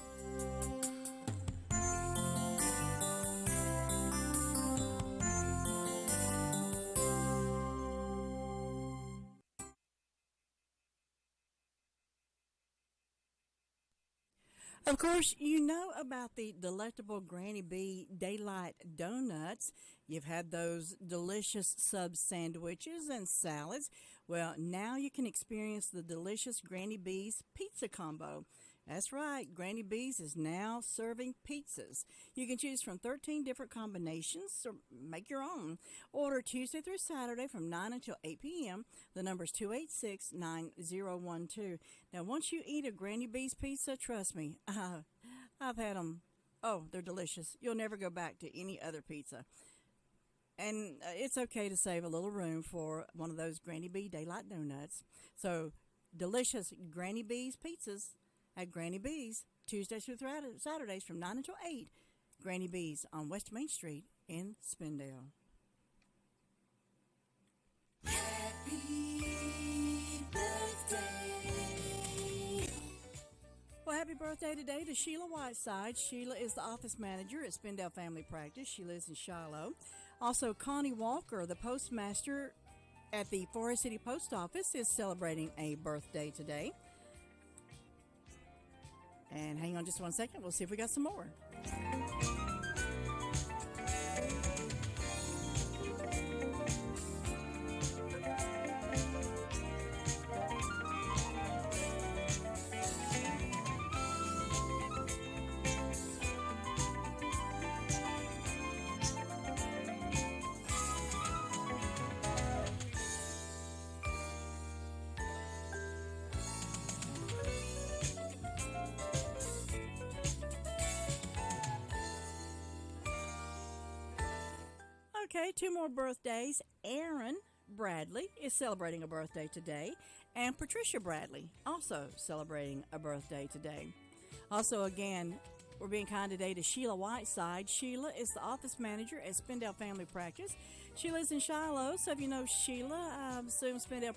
Of course, you know about the delectable Granny B Daylight Donuts. You've had those delicious sub sandwiches and salads. Well, now you can experience the delicious Granny B's pizza combo. That's right, Granny B's is now serving pizzas. You can choose from 13 different combinations or make your own. Order Tuesday through Saturday from 9 until 8 p.m. The number is 286-9012. Now, once you eat a Granny B's pizza, trust me, I've had them. Oh, they're delicious. You'll never go back to any other pizza. And it's okay to save a little room for one of those Granny B Daylight Donuts. So, delicious Granny B's pizzas at Granny B's, Tuesdays through Saturdays from 9 until 8. Granny B's on West Main Street in Spindale. Happy birthday. Well, happy birthday today to Sheila Whiteside. Sheila is the office manager at Spindale Family Practice. She lives in Shiloh. Also, Connie Walker, the postmaster at the Forest City Post Office, is celebrating a birthday today. And hang on just 1 second. We'll see if we got some more. Okay, two more birthdays. Aaron Bradley is celebrating a birthday today, and Patricia Bradley also celebrating a birthday today. Also, again, we're being kind today to Sheila Whiteside. Sheila is the office manager at Spindale Family Practice. She lives in Shiloh, so if you know Sheila, I assume Spindale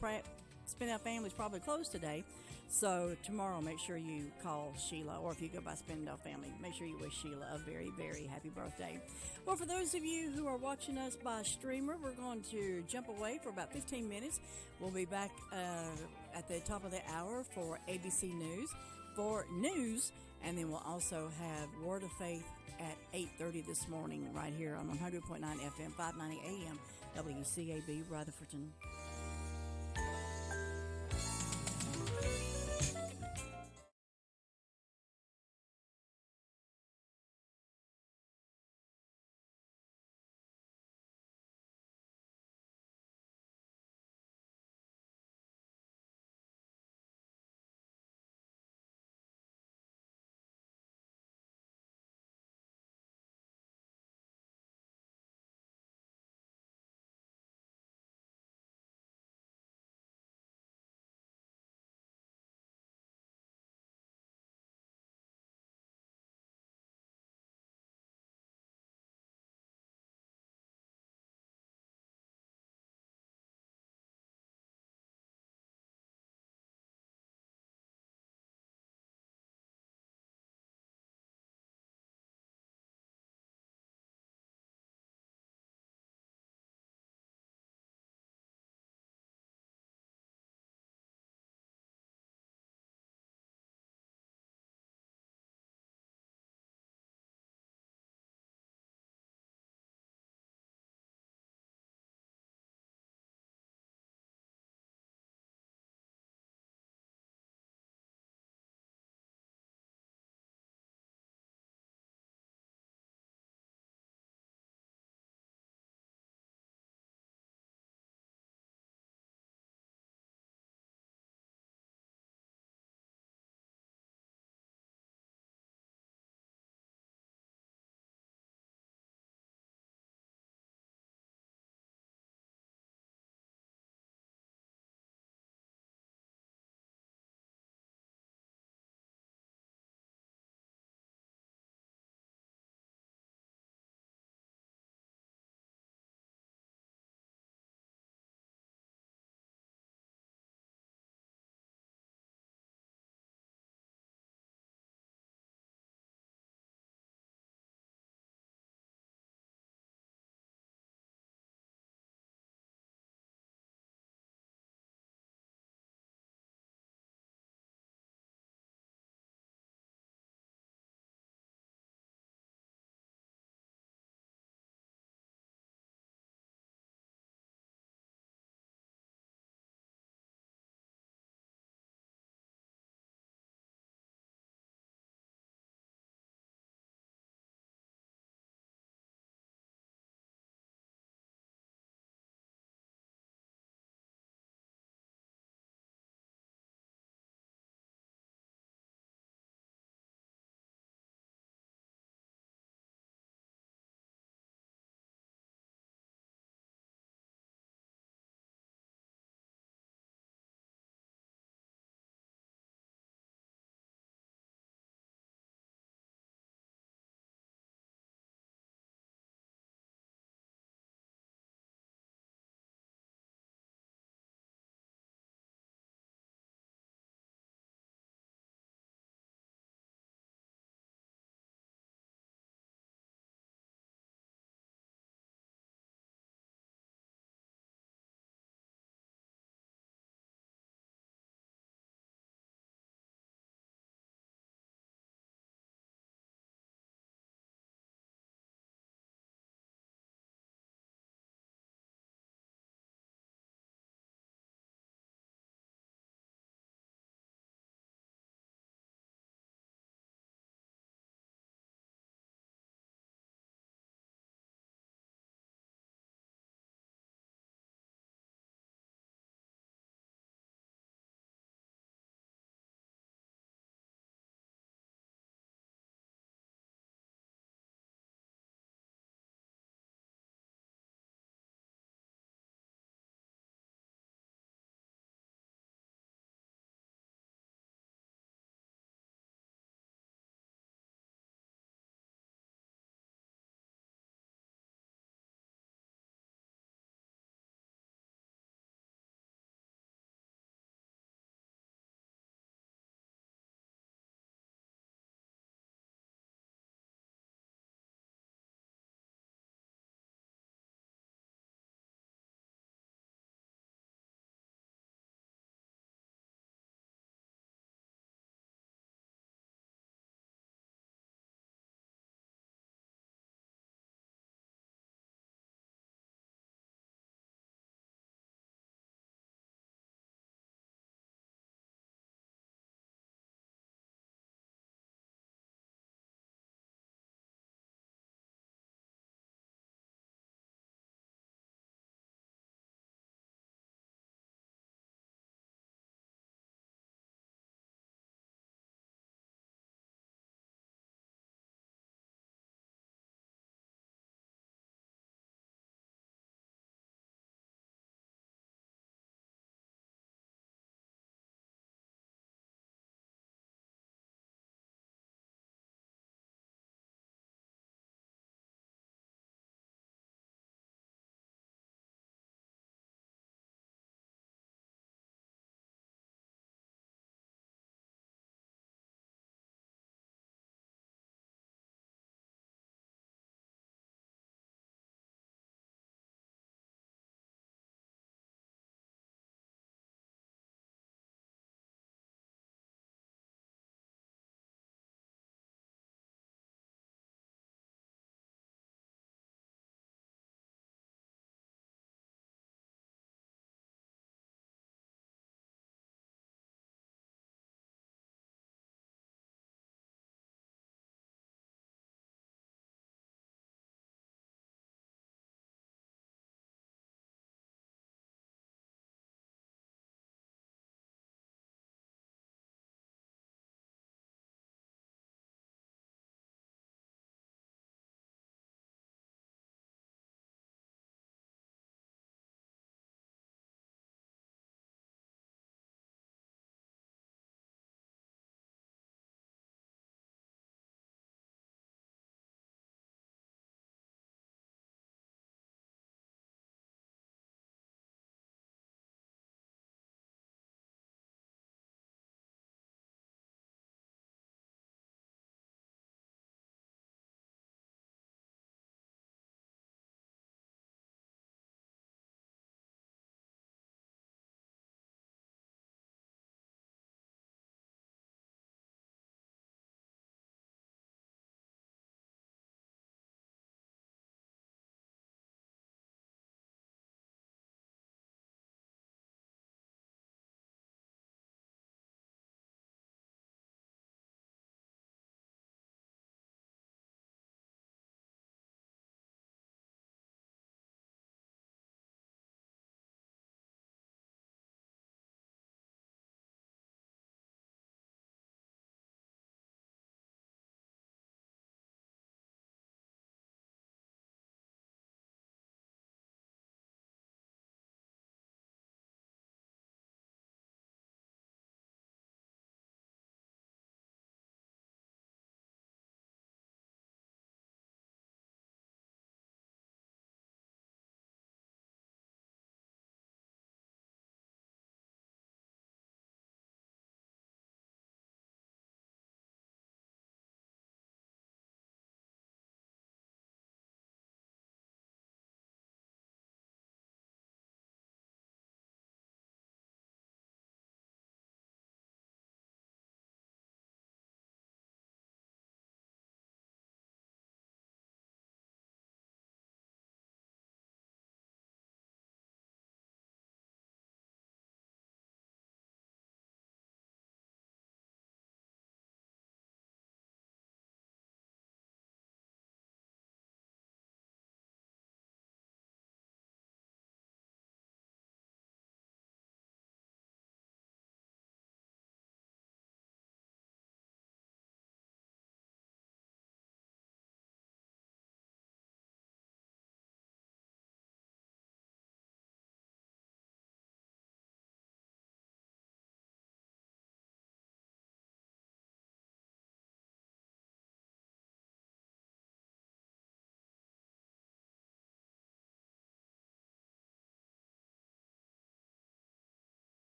Family is probably closed today. So tomorrow, make sure you call Sheila, or if you go by Spindale Family, make sure you wish Sheila a very, very happy birthday. Well, for those of you who are watching us by streamer, we're going to jump away for about 15 minutes. We'll be back at the top of the hour for ABC News, and then we'll also have Word of Faith at 8:30 this morning right here on 100.9 FM, 590 AM, WCAB Rutherford.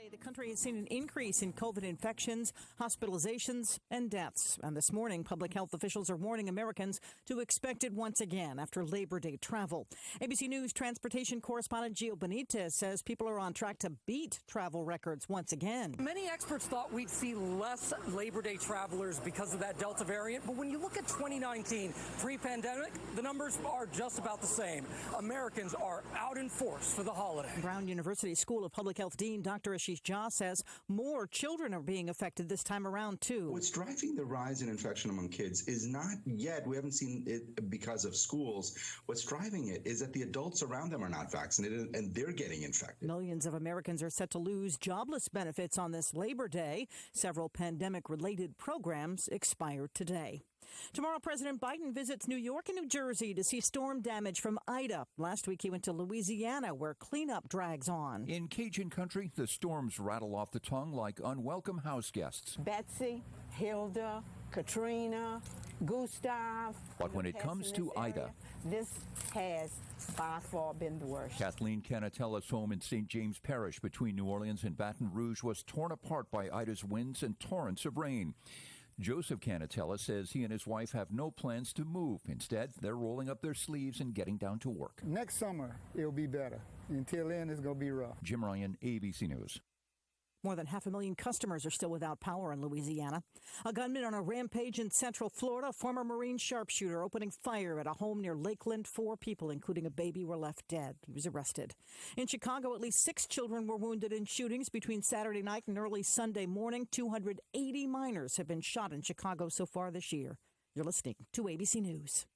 The country has seen an increase in COVID infections, hospitalizations, and deaths. And this morning, public health officials are warning Americans to expect it once again after Labor Day travel. ABC News transportation correspondent Gio Benitez says people are on track to beat travel records once again. Many experts thought we'd see less Labor Day travelers because of that Delta variant. But when you look at 2019, pre-pandemic, the numbers are just about the same. Americans are out in force for the holiday. Brown University School of Public Health Dean Dr. Ashish Jha says more children are being affected this time around, too. What's driving the rise in infection among kids is not yet, we haven't seen it because of schools. What's driving it is that the adults around them are not vaccinated and they're getting infected. Millions of Americans are set to lose jobless benefits on this Labor Day. Several pandemic-related programs expired today. Tomorrow, President Biden visits New York and New Jersey to see storm damage from Ida. Last week, he went to Louisiana, where cleanup drags on. In Cajun country, the storms rattle off the tongue like unwelcome house guests. Betsy, Hilda, Katrina, Gustav. But when it comes to Ida, this has by far been the worst. Kathleen Canatella's home in St. James Parish between New Orleans and Baton Rouge was torn apart by Ida's winds and torrents of rain. Joseph Canatella says he and his wife have no plans to move. Instead, they're rolling up their sleeves and getting down to work. Next summer, it'll be better. Until then, it's going to be rough. Jim Ryan, ABC News. More than 500,000 customers are still without power in Louisiana. A gunman on a rampage in Central Florida, former Marine sharpshooter, opening fire at a home near Lakeland. 4 people, including a baby, were left dead. He was arrested. In Chicago, at least 6 children were wounded in shootings between Saturday night and early Sunday morning. 280 minors have been shot in Chicago so far this year. You're listening to ABC News.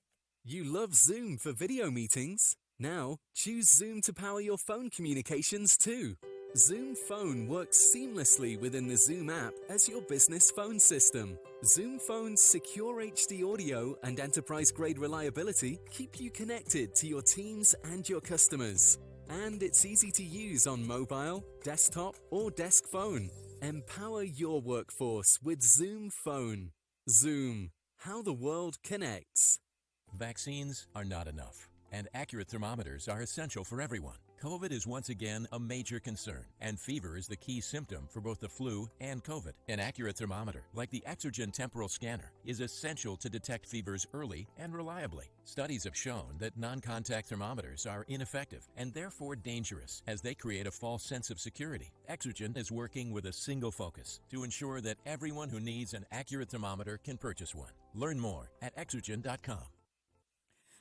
You love Zoom for video meetings? Now, choose Zoom to power your phone communications too. Zoom Phone works seamlessly within the Zoom app as your business phone system. Zoom Phone's secure HD audio and enterprise-grade reliability keep you connected to your teams and your customers. And it's easy to use on mobile, desktop, or desk phone. Empower your workforce with Zoom Phone. Zoom, how the world connects. Vaccines are not enough, and accurate thermometers are essential for everyone. COVID is once again a major concern, and fever is the key symptom for both the flu and COVID. An accurate thermometer, like the Exergen temporal scanner, is essential to detect fevers early and reliably. Studies have shown that non-contact thermometers are ineffective and therefore dangerous, as they create a false sense of security. Exergen is working with a single focus to ensure that everyone who needs an accurate thermometer can purchase one. Learn more at Exergen.com.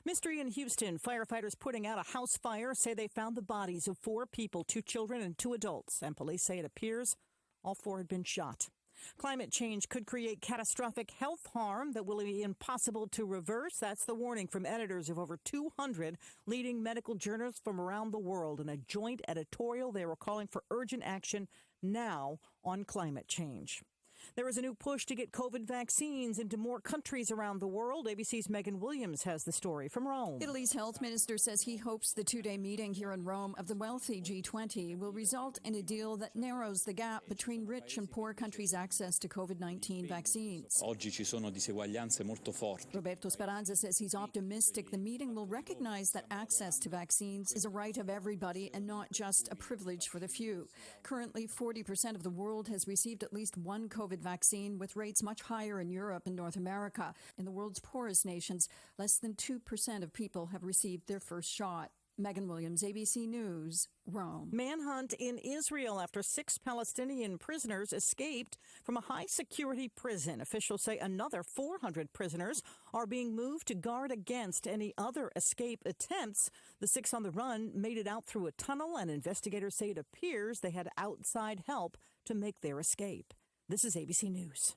Mystery in Houston. Firefighters putting out a house fire say they found the bodies of 4 people, 2 children and 2 adults, and police say it appears all 4 had been shot. Climate change could create catastrophic health harm that will be impossible to reverse. That's the warning from editors of over 200 leading medical journals from around the world. In a joint editorial, they were calling for urgent action now on climate change. There is a new push to get COVID vaccines into more countries around the world. ABC's Megan Williams has the story from Rome. Italy's health minister says he hopes the 2-day meeting here in Rome of the wealthy G20 will result in a deal that narrows the gap between rich and poor countries' access to COVID-19 vaccines. Oggi ci sono diseguaglianze molto forti. Roberto Speranza says he's optimistic the meeting will recognize that access to vaccines is a right of everybody and not just a privilege for the few. Currently, 40% of the world has received at least one COVID vaccine, with rates much higher in Europe and North America. In the world's poorest nations, less than 2% of people have received their first shot. Megan Williams, ABC News, Rome. Manhunt in Israel after 6 Palestinian prisoners escaped from a high-security prison. Officials say another 400 prisoners are being moved to guard against any other escape attempts. The 6 on the run made it out through a tunnel, and investigators say it appears they had outside help to make their escape. This is ABC News.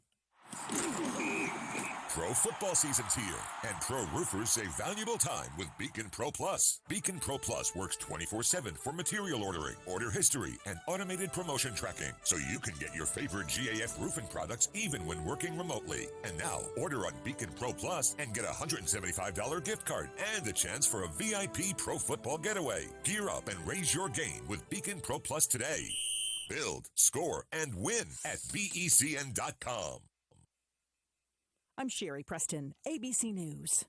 Pro football season's here, and pro roofers save valuable time with Beacon Pro Plus. Beacon Pro Plus works 24/7 for material ordering, order history, and automated promotion tracking, so you can get your favorite GAF roofing products even when working remotely. And now, order on Beacon Pro Plus and get a $175 gift card and the chance for a VIP pro football getaway. Gear up and raise your game with Beacon Pro Plus today. Build, score, and win at BECN.com. I'm Sherry Preston, ABC News.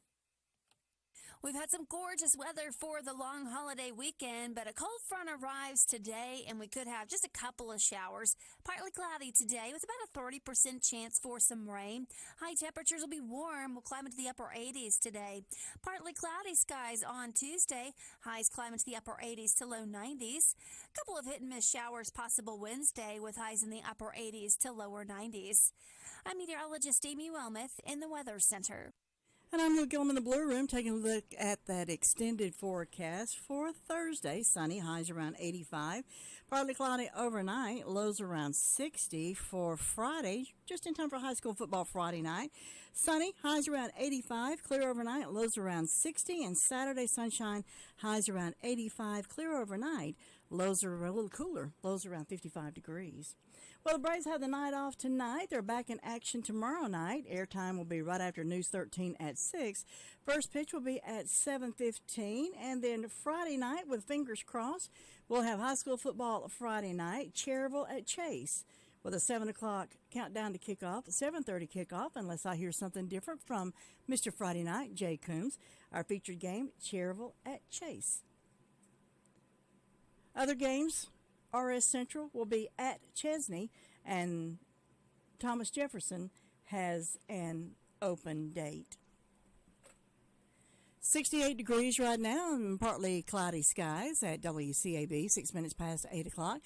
We've had some gorgeous weather for the long holiday weekend, but a cold front arrives today, and we could have just a couple of showers. Partly cloudy today with about a 30% chance for some rain. High temperatures will be warm. We'll climb into the upper 80s today. Partly cloudy skies on Tuesday. Highs climb into the upper 80s to low 90s. A couple of hit-and-miss showers possible Wednesday with highs in the upper 80s to lower 90s. I'm meteorologist Amy Wellmuth in the Weather Center. And I'm Luke Gilman in the Blue Room, taking a look at that extended forecast for Thursday. Sunny, highs around 85. Partly cloudy overnight, lows around 60 for Friday, just in time for high school football Friday night. Sunny, highs around 85, clear overnight, lows around 60. And Saturday, sunshine, highs around 85, clear overnight, lows are a little cooler, lows around 55 degrees. Well, the Braves have the night off tonight. They're back in action tomorrow night. Airtime will be right after News 13 at 6. First pitch will be at 7:15. And then Friday night, with fingers crossed, we'll have high school football Friday night. Cherryville at Chase with a 7 o'clock countdown to kickoff, a 7:30 kickoff, unless I hear something different from Mr. Friday Night, Jay Coombs. Our featured game, Cherryville at Chase. Other games, RS Central will be at Chesney, and Thomas Jefferson has an open date. 68 degrees right now and partly cloudy skies at WCAB, 6 minutes past 8 o'clock.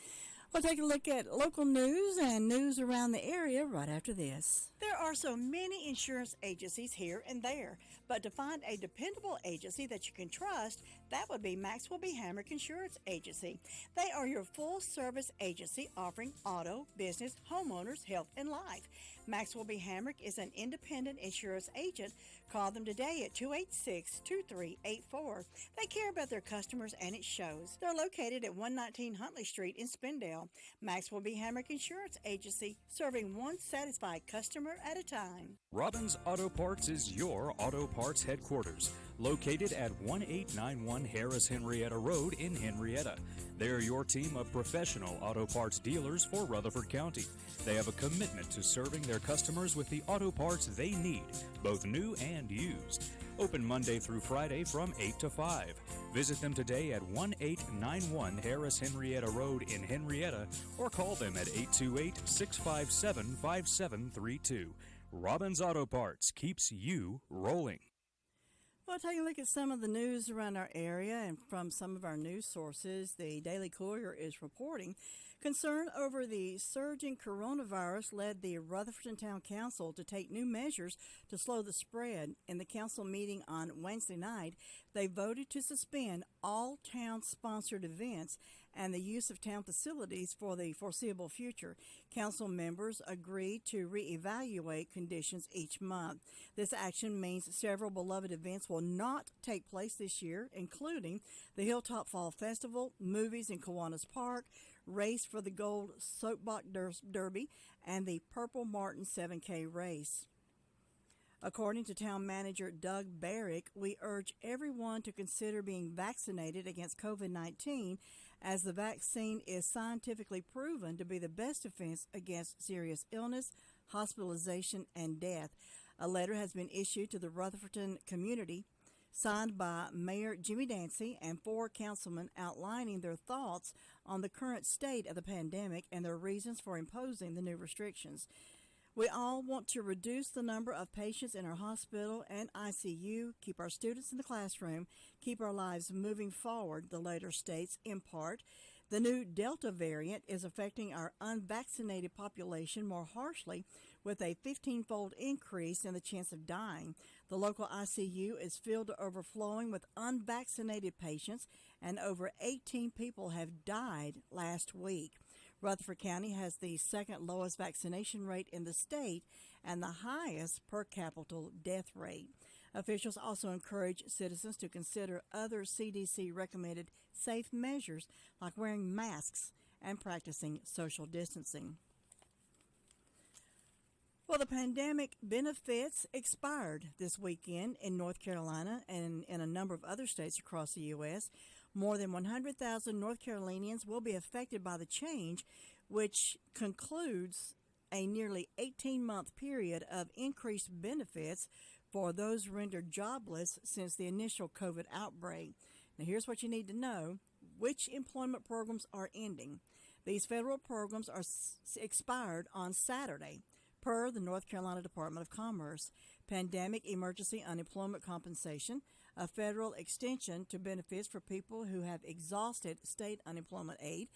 We'll take a look at local news and news around the area right after this. There are so many insurance agencies here and there, but to find a dependable agency that you can trust, that would be Maxwell B. Hamrick Insurance Agency. They are your full-service agency offering auto, business, homeowners, health, and life. Maxwell B. Hamrick is an independent insurance agent. Call them today at 286-2384. They care about their customers, and it shows. They're located at 119 Huntley Street in Spindale. Maxwell B. Hamrick Insurance Agency, serving one satisfied customer at a time. Robbins Auto Parts is your auto parts headquarters, located at 1891 Harris Henrietta Road in Henrietta. They're your team of professional auto parts dealers for Rutherford County. They have a commitment to serving their customers with the auto parts they need, both new and used. Open Monday through Friday from 8 to 5. Visit them today at 1891 Harris Henrietta Road in Henrietta or call them at 828-657-5732. Robbins Auto Parts keeps you rolling. Well, taking a look at some of the news around our area and from some of our news sources, the Daily Courier is reporting concern over the surging coronavirus led the Rutherford Town Council to take new measures to slow the spread. In the council meeting on Wednesday night, they voted to suspend all town-sponsored events and the use of town facilities for the foreseeable future. Council members agreed to reevaluate conditions each month. This action means several beloved events will not take place this year, including the Hilltop Fall Festival, movies in Kiwanis Park, Race for the Gold Soapbox Derby, and the Purple Martin 7K race. According to town manager Doug Barrick, we urge everyone to consider being vaccinated against COVID-19 as the vaccine is scientifically proven to be the best defense against serious illness, hospitalization, and death. A letter has been issued to the Rutherford community, signed by Mayor Jimmy Dancy and 4 councilmen outlining their thoughts on the current state of the pandemic and their reasons for imposing the new restrictions. We all want to reduce the number of patients in our hospital and ICU, keep our students in the classroom, keep our lives moving forward, the letter states in part. The new Delta variant is affecting our unvaccinated population more harshly, with a 15-fold increase in the chance of dying. The local ICU is filled to overflowing with unvaccinated patients, and over 18 people have died last week. Rutherford County has the second lowest vaccination rate in the state and the highest per capita death rate. Officials also encourage citizens to consider other CDC-recommended safe measures like wearing masks and practicing social distancing. Well, the pandemic benefits expired this weekend in North Carolina and in a number of other states across the U.S. More than 100,000 North Carolinians will be affected by the change, which concludes a nearly 18-month period of increased benefits for those rendered jobless since the initial COVID outbreak. Now, here's what you need to know. Which employment programs are ending? These federal programs are expired on Saturday, per the North Carolina Department of Commerce. Pandemic Emergency Unemployment Compensation, a federal extension to benefits for people who have exhausted state unemployment aid,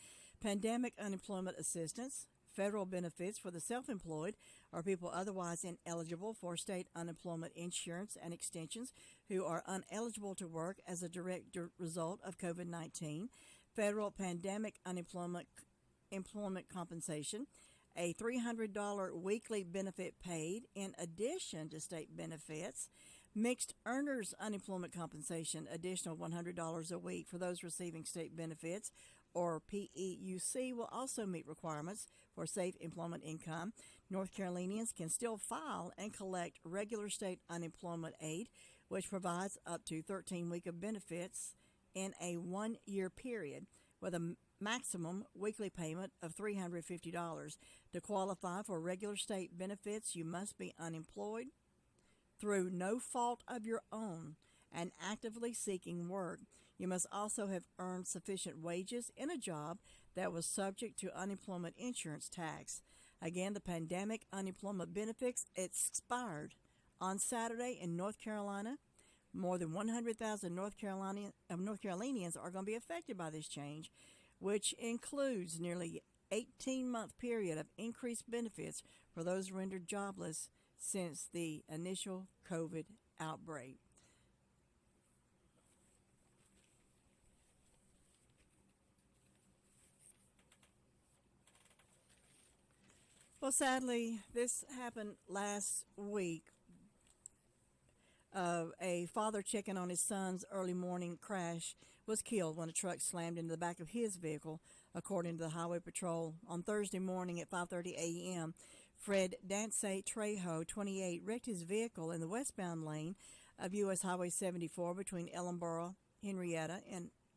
Pandemic Unemployment Assistance, federal benefits for the self-employed or people otherwise ineligible for state unemployment insurance and extensions who are uneligible to work as a direct result of COVID-19, federal pandemic employment compensation, a $300 weekly benefit paid in addition to state benefits, mixed earners unemployment compensation, additional $100 a week for those receiving state benefits, or PEUC will also meet requirements for safe employment income. North Carolinians can still file and collect regular state unemployment aid, which provides up to 13 weeks of benefits in a 1-year period with a maximum weekly payment of $350. To qualify for regular state benefits, you must be unemployed through no fault of your own and actively seeking work. You must also have earned sufficient wages in a job that was subject to unemployment insurance tax. Again, the pandemic unemployment benefits expired on Saturday in North Carolina. More than 100,000 North Carolinians are going to be affected by this change, which includes nearly 18-month period of increased benefits for those rendered jobless since the initial COVID outbreak. Well, sadly, this happened last week. A father checking on his son's early morning crash was killed when a truck slammed into the back of his vehicle, according to the Highway Patrol. On Thursday morning at 5:30 a.m., Fred Dance Trejo, 28, wrecked his vehicle in the westbound lane of U.S. Highway 74 between Ellenboro, Henrietta,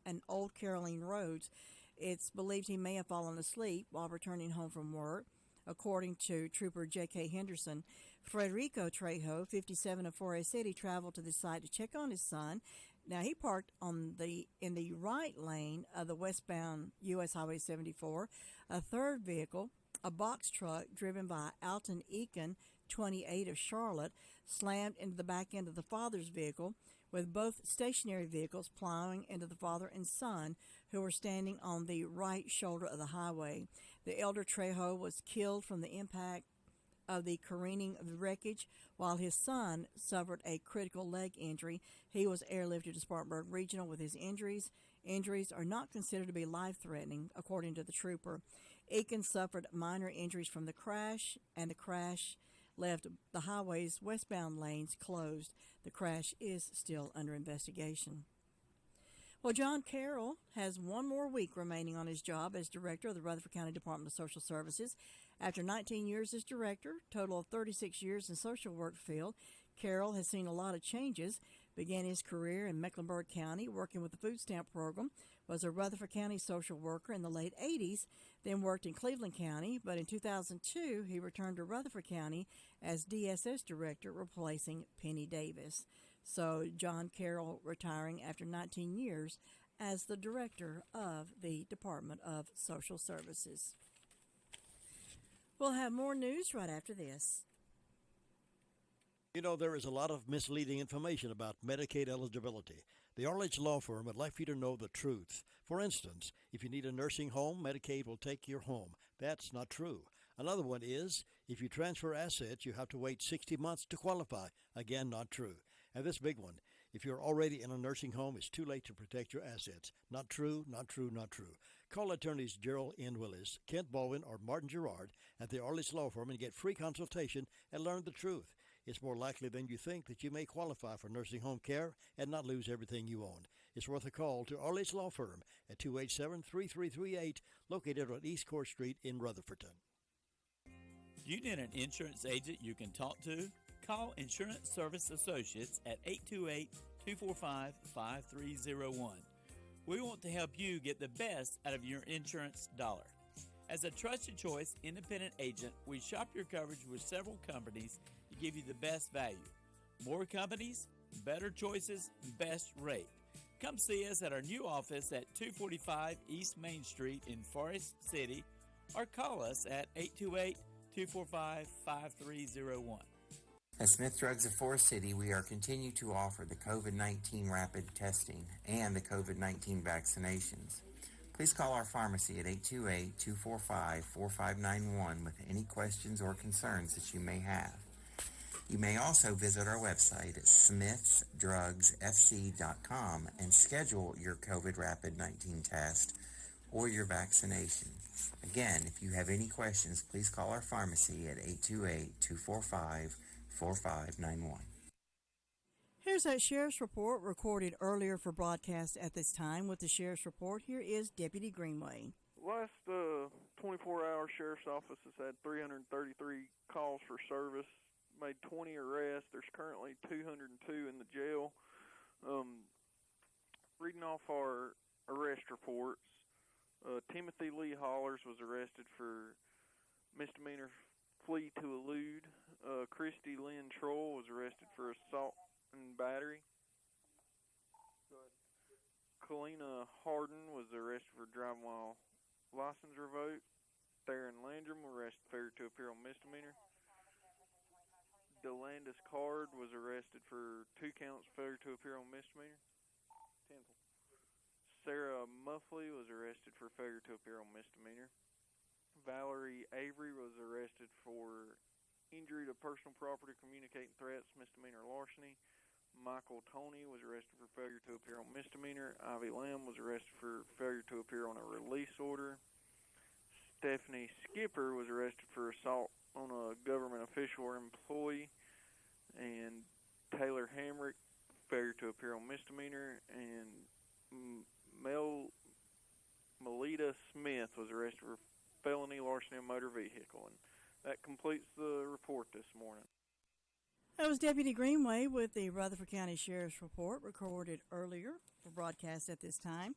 and Old Caroline Roads. It's believed he may have fallen asleep while returning home from work. According to Trooper J.K. Henderson, Frederico Trejo, 57 of Forest City, traveled to the site to check on his son. Now, he parked in the right lane of the westbound U.S. Highway 74. A third vehicle, a box truck driven by Alton Eakin, 28 of Charlotte, slammed into the back end of the father's vehicle, with both stationary vehicles plowing into the father and son, who were standing on the right shoulder of the highway. The elder Trejo was killed from the impact of the careening of the wreckage, while his son suffered a critical leg injury. He was airlifted to Spartanburg Regional with his injuries. Injuries are not considered to be life-threatening, according to the trooper. Eakin suffered minor injuries from the crash, and the crash left the highway's westbound lanes closed. The crash is still under investigation. Well, John Carroll has one more week remaining on his job as director of the Rutherford County Department of Social Services. After 19 years as director, total of 36 years in social work field, Carroll has seen a lot of changes. Began his career in Mecklenburg County working with the food stamp program, was a Rutherford County social worker in the late 80s, then worked in Cleveland County, but in 2002 he returned to Rutherford County as DSS director, replacing Penny Davis. So John Carroll retiring after 19 years as the director of the Department of Social Services. We'll have more news right after this. You know, there is a lot of misleading information about Medicaid eligibility. The Arledge Law Firm would like for you to know the truth. For instance, if you need a nursing home, Medicaid will take your home. That's not true. Another one is, if you transfer assets, you have to wait 60 months to qualify. Again, not true. And this big one, if you're already in a nursing home, it's too late to protect your assets. Not true, not true, not true. Call attorneys Gerald N. Willis, Kent Baldwin, or Martin Gerard at the Arledge Law Firm and get free consultation and learn the truth. It's more likely than you think that you may qualify for nursing home care and not lose everything you own. It's worth a call to Arledge Law Firm at 287-3338, located on East Court Street in Rutherfordton. You need an insurance agent you can talk to? Call Insurance Service Associates at 828-245-5301. We want to help you get the best out of your insurance dollar. As a trusted choice independent agent, we shop your coverage with several companies to give you the best value. More companies, better choices, best rate. Come see us at our new office at 245 East Main Street in Forest City, or call us at 828-245-5301. At Smith Drugs of Forest City, we are continuing to offer the COVID-19 rapid testing and the COVID-19 vaccinations. Please call our pharmacy at 828-245-4591 with any questions or concerns that you may have. You may also visit our website at smithsdrugsfc.com and schedule your COVID rapid-19 test or your vaccination. Again, if you have any questions, please call our pharmacy at 828-245-4591. Here's that Sheriff's Report recorded earlier for broadcast at this time. With the Sheriff's Report, here is Deputy Greenway. Last 24-hour Sheriff's Office has had 333 calls for service, made 20 arrests. There's currently 202 in the jail. Reading off our arrest reports, Timothy Lee Hollers was arrested for misdemeanor flee to elude. Christy Lynn Troll was arrested for assault and battery. Kalina Harden was arrested for driving while license revoked. Theron Landrum was arrested for failure to appear on misdemeanor. Delandis Card was arrested for 2 counts failure to appear on misdemeanor. Sarah Muffley was arrested for failure to appear on misdemeanor. Valerie Avery was arrested for injury to personal property, communicating threats, misdemeanor larceny. Michael Toney was arrested for failure to appear on misdemeanor. Ivy Lamb was arrested for failure to appear on a release order. Stephanie Skipper was arrested for assault on a government official or employee. And Taylor Hamrick, failure to appear on misdemeanor. And Melita Smith was arrested for felony larceny of motor vehicle. And that completes the report this morning. That was Deputy Greenway with the Rutherford County Sheriff's Report recorded earlier for broadcast at this time.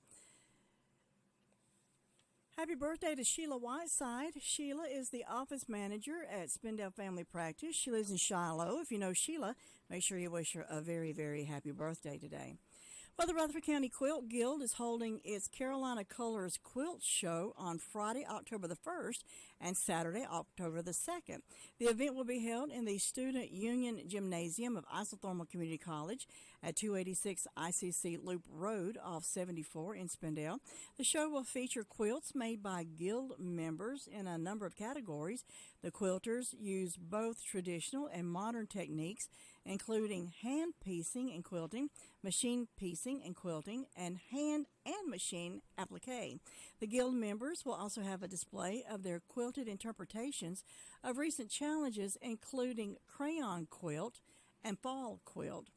Happy birthday to Sheila Whiteside. Sheila is the office manager at Spindale Family Practice. She lives in Shiloh. If you know Sheila, make sure you wish her a very, very happy birthday today. Well, the Rutherford County Quilt Guild is holding its Carolina Colors Quilt Show on Friday, October the 1st and Saturday, October the 2nd. The event will be held in the Student Union Gymnasium of Isothermal Community College at 286 ICC Loop Road off 74 in Spindale. The show will feature quilts made by Guild members in a number of categories. The quilters use both traditional and modern techniques, including hand piecing and quilting, machine piecing and quilting, and hand and machine applique. The Guild members will also have a display of their quilted interpretations of recent challenges, including crayon quilt and fall quilt.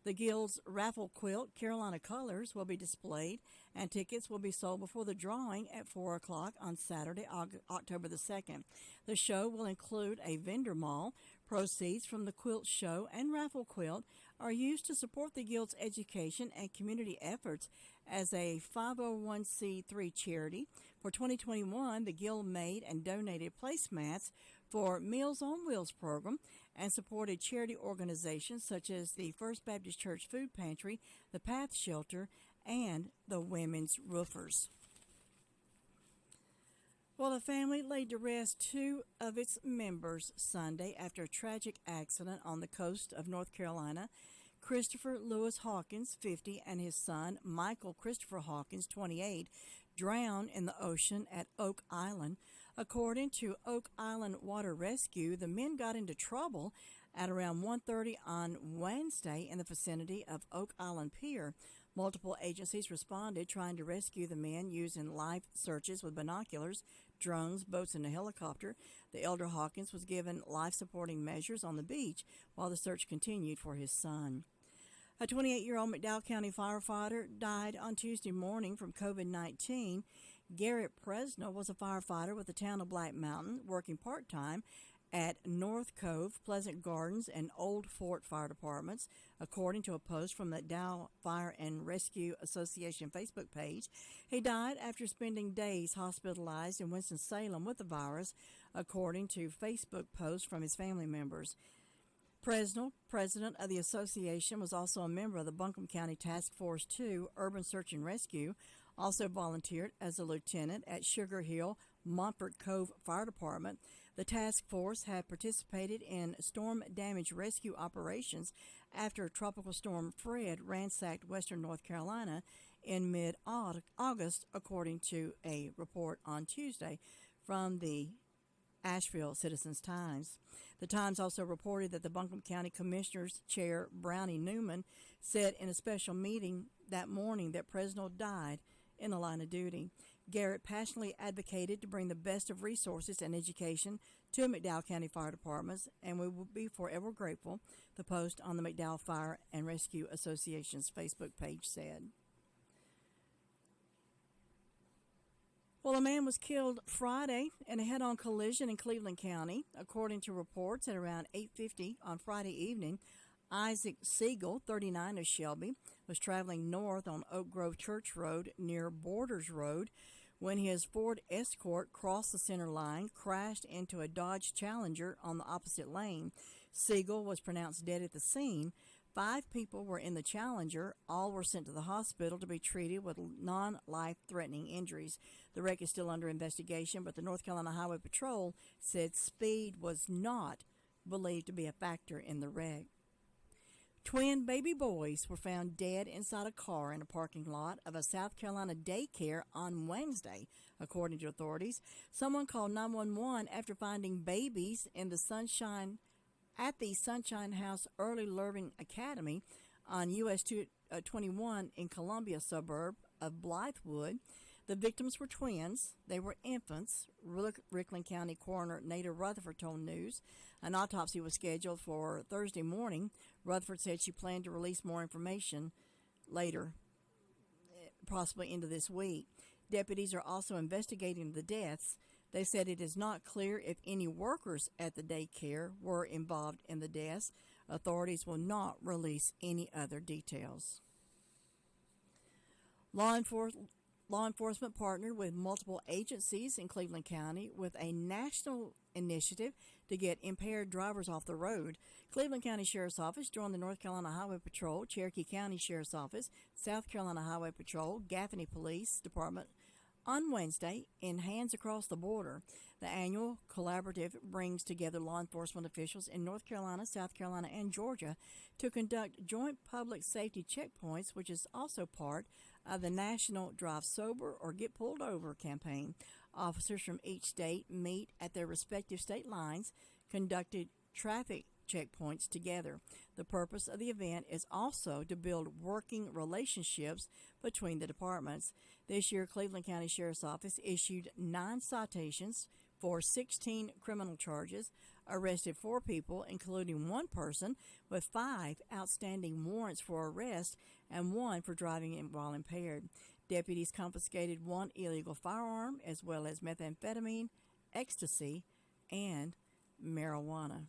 The Guild's raffle quilt, Carolina Colors, will be displayed, and tickets will be sold before the drawing at 4 o'clock on Saturday, October the 2nd. The show will include a vendor mall. Proceeds from the quilt show and raffle quilt are used to support the Guild's education and community efforts as a 501c3 charity. For 2021, the Guild made and donated placemats for Meals on Wheels program and supported charity organizations such as the First Baptist Church Food Pantry, the Path Shelter, and the Women's Roofers. Well, a family laid to rest 2 of its members Sunday after a tragic accident on the coast of North Carolina. Christopher Lewis Hawkins, 50, and his son, Michael Christopher Hawkins, 28, drowned in the ocean at Oak Island. According to Oak Island Water Rescue, the men got into trouble at around 1:30 on Wednesday in the vicinity of Oak Island Pier. Multiple agencies responded, trying to rescue the men using life searches with binoculars, drones, boats, and a helicopter. The elder Hawkins was given life-supporting measures on the beach while the search continued for his son. A 28-year-old McDowell County firefighter died on Tuesday morning from COVID-19. Garrett Presner was a firefighter with the town of Black Mountain, working part-time at North Cove, Pleasant Gardens, and Old Fort Fire Departments, according to a post from the Dow Fire and Rescue Association Facebook page. He died after spending days hospitalized in Winston-Salem with the virus, according to Facebook posts from his family members. Presnell, president of the association, was also a member of the Buncombe County Task Force 2 Urban Search and Rescue, also volunteered as a lieutenant at Sugar Hill Montfort Cove Fire Department. The task force had participated in storm damage rescue operations after Tropical Storm Fred ransacked western North Carolina in mid-August, according to a report on Tuesday from the Asheville Citizens-Times. The Times also reported that the Buncombe County Commissioners Chair Brownie Newman said in a special meeting that morning that Presnell died in the line of duty. Garrett passionately advocated to bring the best of resources and education to McDowell County Fire Departments, and we will be forever grateful, the post on the McDowell Fire and Rescue Association's Facebook page said. Well, a man was killed Friday in a head-on collision in Cleveland County. According to reports, at around 8:50 on Friday evening, Isaac Siegel, 39 of Shelby, was traveling north on Oak Grove Church Road near Borders Road when his Ford Escort crossed the center line, crashed into a Dodge Challenger on the opposite lane. Siegel was pronounced dead at the scene. 5 people were in the Challenger. All were sent to the hospital to be treated with non-life-threatening injuries. The wreck is still under investigation, but the North Carolina Highway Patrol said speed was not believed to be a factor in the wreck. Twin baby boys were found dead inside a car in a parking lot of a South Carolina daycare on Wednesday, according to authorities. Someone called 911 after finding babies in the Sunshine House Early Learning Academy on US 21 in Columbia suburb of Blythewood. The victims were twins. They were infants. Richland County Coroner Nada Rutherford told News. An autopsy was scheduled for Thursday morning. Rutherford said she planned to release more information later, possibly into this week. Deputies are also investigating the deaths. They said it is not clear if any workers at the daycare were involved in the deaths. Authorities will not release any other details. Law enforcement partnered with multiple agencies in Cleveland County with a national initiative to get impaired drivers off the road. Cleveland County Sheriff's Office joined the North Carolina Highway Patrol, Cherokee County Sheriff's Office, South Carolina Highway Patrol, Gaffney Police Department on Wednesday in Hands Across the Border. The annual collaborative brings together law enforcement officials in North Carolina, South Carolina, and Georgia to conduct joint public safety checkpoints, which is also part of the National Drive Sober or Get Pulled Over campaign. Officers from each state meet at their respective state lines, conducted traffic checkpoints together. The purpose of the event is also to build working relationships between the departments. This year, Cleveland County Sheriff's Office issued 9 citations for 16 criminal charges, arrested 4 people, including 1 person with 5 outstanding warrants for arrest and 1 for driving while impaired. Deputies confiscated 1 illegal firearm as well as methamphetamine, ecstasy, and marijuana.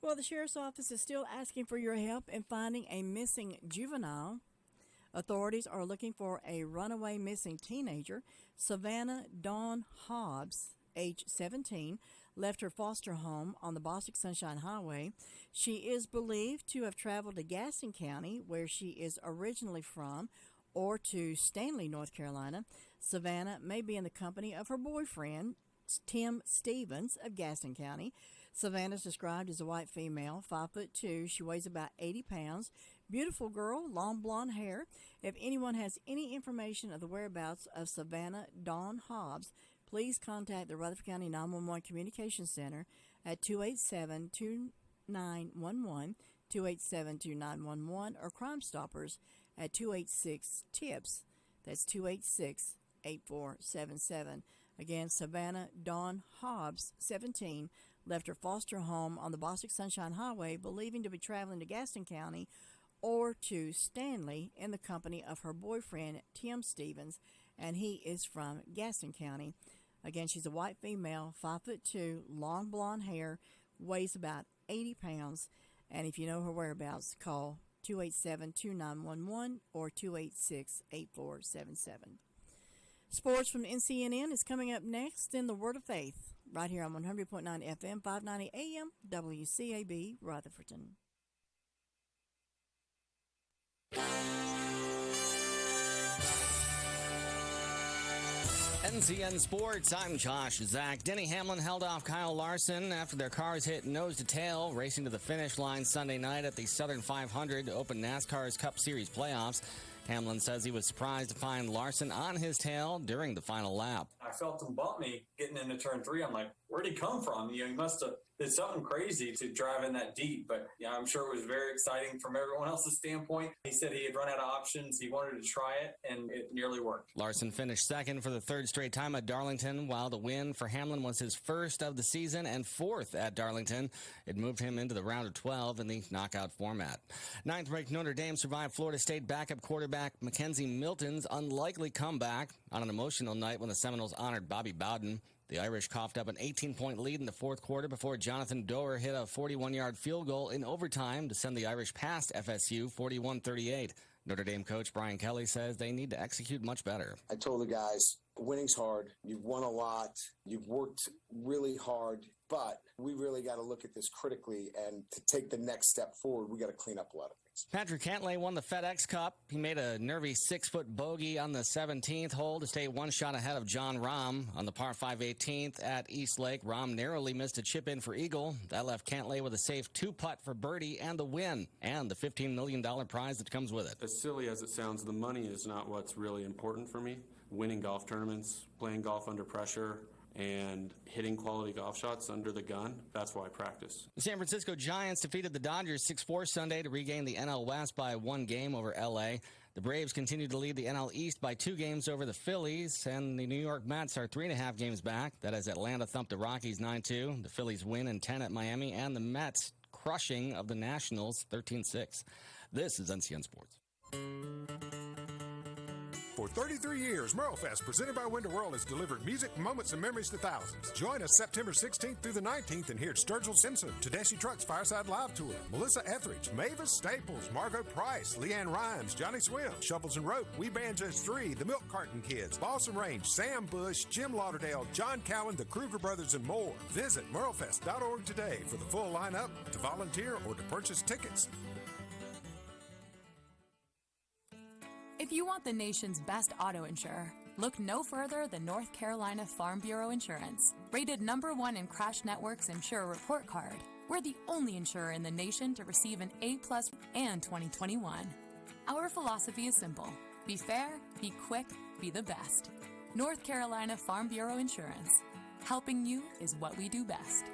Well, the Sheriff's Office is still asking for your help in finding a missing juvenile. Authorities are looking for a runaway missing teenager. Savannah Dawn Hobbs, age 17, left her foster home on the Bostic Sunshine Highway. She is believed to have traveled to Gaston County, where she is originally from, or to Stanley, North Carolina. Savannah may be in the company of her boyfriend, Tim Stevens of Gaston County. Savannah is described as a white female, 5'2". She weighs about 80 pounds. Beautiful girl, long blonde hair. If anyone has any information of the whereabouts of Savannah Dawn Hobbs, please contact the Rutherford County 911 Communications Center at 287-2911, 287-2911, or Crime Stoppers at 286-TIPS. That's 286-8477. Again, Savannah Dawn Hobbs, 17, left her foster home on the Bostic Sunshine Highway, believing to be traveling to Gaston County or to Stanley in the company of her boyfriend, Tim Stevens, and he is from Gaston County. Again, she's a white female, 5'2", long blonde hair, weighs about 80 pounds, and if you know her whereabouts, call 287-2911 or 286-8477. Sports from NCNN is coming up next in the Word of Faith. right here on 100.9 FM, 590 AM, WCAB, Rutherford. NCN Sports, I'm Josh Zach. Denny Hamlin held off Kyle Larson after their cars hit nose to tail, racing to the finish line Sunday night at the Southern 500 to open NASCAR's Cup Series playoffs. Hamlin says he was surprised to find Larson on his tail during the final lap. I felt him bump me getting into turn 3. I'm like, where'd he come from? He must have did something crazy to drive in that deep. But I'm sure it was very exciting from everyone else's standpoint. He said he had run out of options. He wanted to try it, and it nearly worked. Larson finished second for the third straight time at Darlington, while the win for Hamlin was his first of the season and fourth at Darlington. It moved him into the round of 12 in the knockout format. Ninth-ranked Notre Dame survived Florida State backup quarterback Mackenzie Milton's unlikely comeback on an emotional night when the Seminoles honored Bobby Bowden. The Irish coughed up an 18-point lead in the fourth quarter before Jonathan Doer hit a 41-yard field goal in overtime to send the Irish past FSU 41-38. Notre Dame coach Brian Kelly says they need to execute much better. I told the guys, winning's hard. You've won a lot. You've worked really hard, but we really got to look at this critically, and to take the next step forward, we got to clean up a lot of things. Patrick Cantley won the FedEx Cup. He made a nervy 6-foot bogey on the 17th hole to stay one shot ahead of John Rahm on the par 5 18th at East Lake. Rahm narrowly missed a chip in for eagle. That left Cantley with a safe 2-putt for birdie and the win, and the $15 million prize that comes with it. As silly as it sounds, the money is not what's really important for me. Winning golf tournaments, playing golf under pressure, and hitting quality golf shots under the gun, that's why I practice. The San Francisco Giants defeated the Dodgers 6-4 Sunday to regain the NL West by 1 game over L.A. The Braves continue to lead the NL East by 2 games over the Phillies, and the New York Mets are 3.5 games back. That is Atlanta thumped the Rockies 9-2. The Phillies win in 10 at Miami, and the Mets crushing of the Nationals 13-6. This is NCN Sports. For 33 years, Merlefest, presented by Winter World, has delivered music, moments, and memories to thousands. Join us September 16th through the 19th and hear Sturgill Simpson, Tedeschi Trucks Fireside Live Tour, Melissa Etheridge, Mavis Staples, Margot Price, Leanne Rhymes, Johnny Swim, Shovels and Rope, We Banjos 3, The Milk Carton Kids, Balsam Range, Sam Bush, Jim Lauderdale, John Cowan, the Kruger Brothers, and more. Visit merlefest.org today for the full lineup, to volunteer, or to purchase tickets. If you want the nation's best auto insurer, look no further than North Carolina Farm Bureau Insurance. Rated #1 in Crash Network's Insurer Report Card, we're the only insurer in the nation to receive an A+ and 2021. Our philosophy is simple. Be fair, be quick, be the best. North Carolina Farm Bureau Insurance. Helping you is what we do best.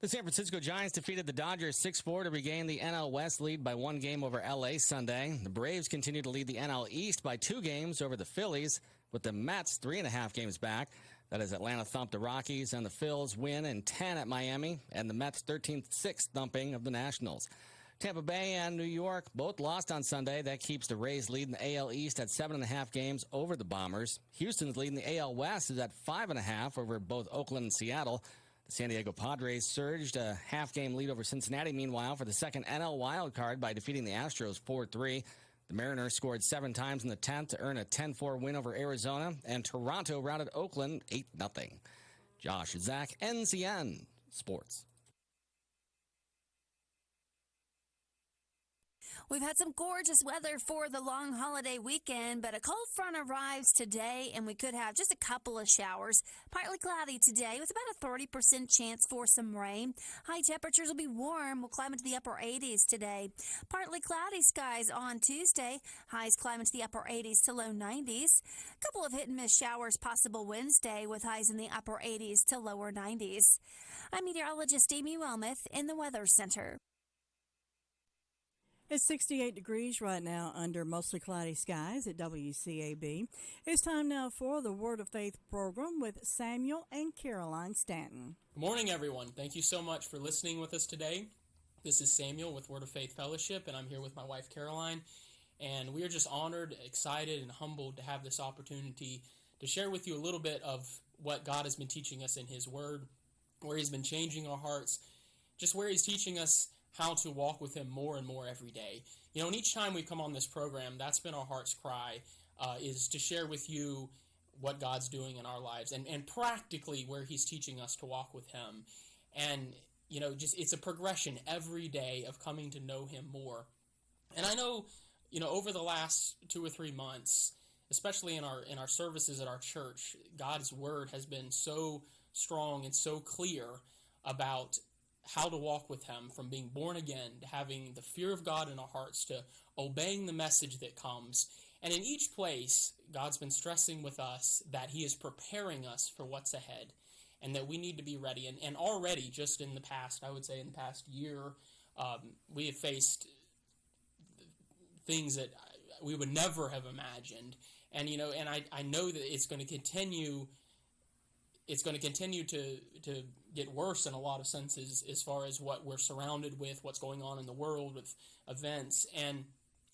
The San Francisco Giants defeated the Dodgers 6-4 to regain the NL West lead by 1 game over L.A. Sunday. The Braves continue to lead the NL East by 2 games over the Phillies, with the Mets 3.5 games back. That is Atlanta thumped the Rockies, and the Phils win in 10 at Miami, and the Mets 13th-6 thumping of the Nationals. Tampa Bay and New York both lost on Sunday. That keeps the Rays leading the AL East at 7.5 games over the Bombers. Houston's leading the AL West is at 5.5 over both Oakland and Seattle. The San Diego Padres surged a half-game lead over Cincinnati, meanwhile, for the second NL wild card by defeating the Astros 4-3. The Mariners scored 7 times in the 10th to earn a 10-4 win over Arizona, and Toronto routed Oakland 8-0. Josh Zach, NCN Sports. We've had some gorgeous weather for the long holiday weekend, but a cold front arrives today, and we could have just a couple of showers. Partly cloudy today with about a 30% chance for some rain. High temperatures will be warm. We'll climb into the upper 80s today. Partly cloudy skies on Tuesday. Highs climb into the upper 80s to low 90s. A couple of hit-and-miss showers possible Wednesday with highs in the upper 80s to lower 90s. I'm meteorologist Amy Wilmoth in the Weather Center. It's 68 degrees right now under mostly cloudy skies at WCAB. It's time now for the Word of Faith program with Samuel and Caroline Stanton. Good morning, everyone. Thank you so much for listening with us today. This is Samuel with Word of Faith Fellowship, and I'm here with my wife, Caroline. And we are just honored, excited, and humbled to have this opportunity to share with you a little bit of what God has been teaching us in His Word, where He's been changing our hearts, just where He's teaching us how to walk with Him more and more every day. And each time we come on this program, that's been our heart's cry, is to share with you what God's doing in our lives, and practically where he's teaching us to walk with him. And, just it's a progression every day of coming to know him more. And I know, over the last 2 or 3 months, especially in our services at our church, God's word has been so strong and so clear about how to walk with him, from being born again to having the fear of God in our hearts to obeying the message that comes. And in each place, God's been stressing with us that he is preparing us for what's ahead and that we need to be ready. And already, just in the past, I would say in the past year, we have faced things that we would never have imagined. And, and I know that it's going to continue. It's going to continue to get worse in a lot of senses as far as what we're surrounded with, what's going on in the world with events. And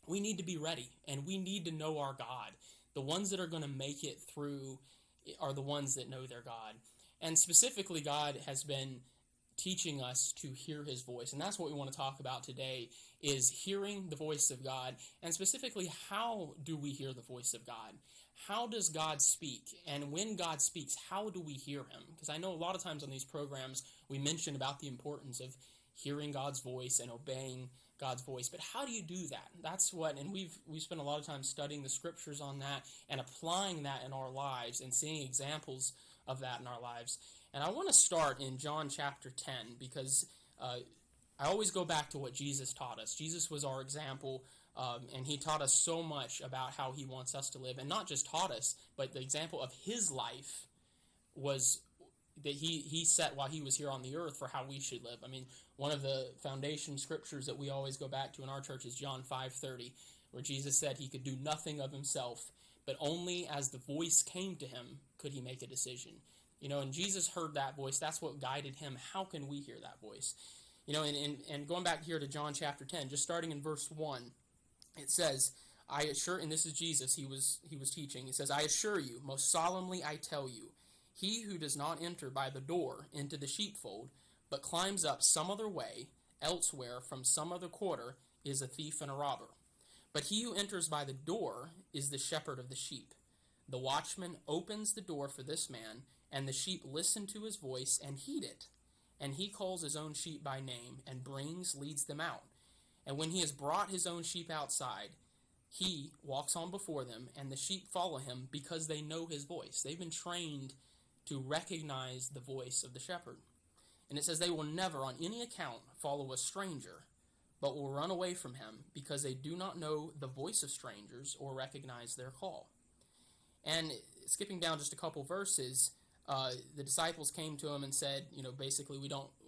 we need to be ready, and we need to know our God. The ones that are going to make it through are the ones that know their God. And specifically, God has been teaching us to hear his voice. And that's what we want to talk about today, is hearing the voice of God. And specifically, how do we hear the voice of God? How does God speak? And when God speaks, how do we hear him? Because I know a lot of times on these programs, we mention about the importance of hearing God's voice and obeying God's voice. But how do you do that? That's what, and we've spent a lot of time studying the scriptures on that and applying that in our lives and seeing examples of that in our lives. And I want to start in John chapter 10, because I always go back to what Jesus taught us. Jesus was our example, and he taught us so much about how he wants us to live. And not just taught us, but the example of his life was that he set while he was here on the earth for how we should live. I mean, one of the foundation scriptures that we always go back to in our church is John 5:30, where Jesus said he could do nothing of himself, but only as the voice came to him could he make a decision. And Jesus heard that voice. That's what guided him. How can we hear that voice? And going back here to John chapter 10, just starting in verse 1, it says, I assure, and this is Jesus, he was teaching. He says, I assure you, most solemnly I tell you, he who does not enter by the door into the sheepfold, but climbs up some other way, elsewhere from some other quarter, is a thief and a robber. But he who enters by the door is the shepherd of the sheep. The watchman opens the door for this man, and the sheep listen to his voice and heed it. And he calls his own sheep by name, and leads them out. And when he has brought his own sheep outside, he walks on before them, and the sheep follow him because they know his voice. They've been trained to recognize the voice of the shepherd. And it says they will never on any account follow a stranger, but will run away from him because they do not know the voice of strangers or recognize their call. And skipping down just a couple verses, the disciples came to him and said, basically,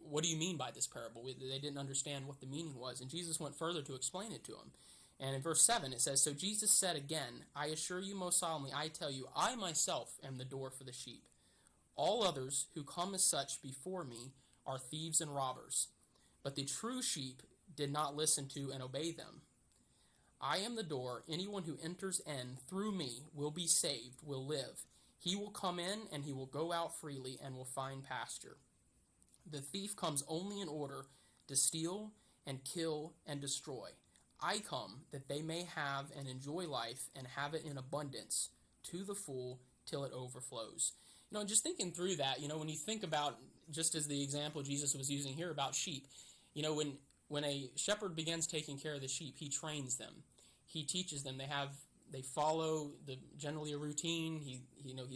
what do you mean by this parable? They didn't understand what the meaning was. And Jesus went further to explain it to them. And in verse 7 it says, So Jesus said again, I assure you most solemnly, I tell you, I myself am the door for the sheep. All others who come as such before me are thieves and robbers. But the true sheep did not listen to and obey them. I am the door. Anyone who enters in through me will be saved, will live. He will come in and he will go out freely and will find pasture. The thief comes only in order to steal and kill and destroy. I come that they may have and enjoy life and have it in abundance to the full till it overflows. Just thinking through that, when you think about, just as the example Jesus was using here about sheep, when a shepherd begins taking care of the sheep, he trains them. He teaches them. They follow generally a routine. He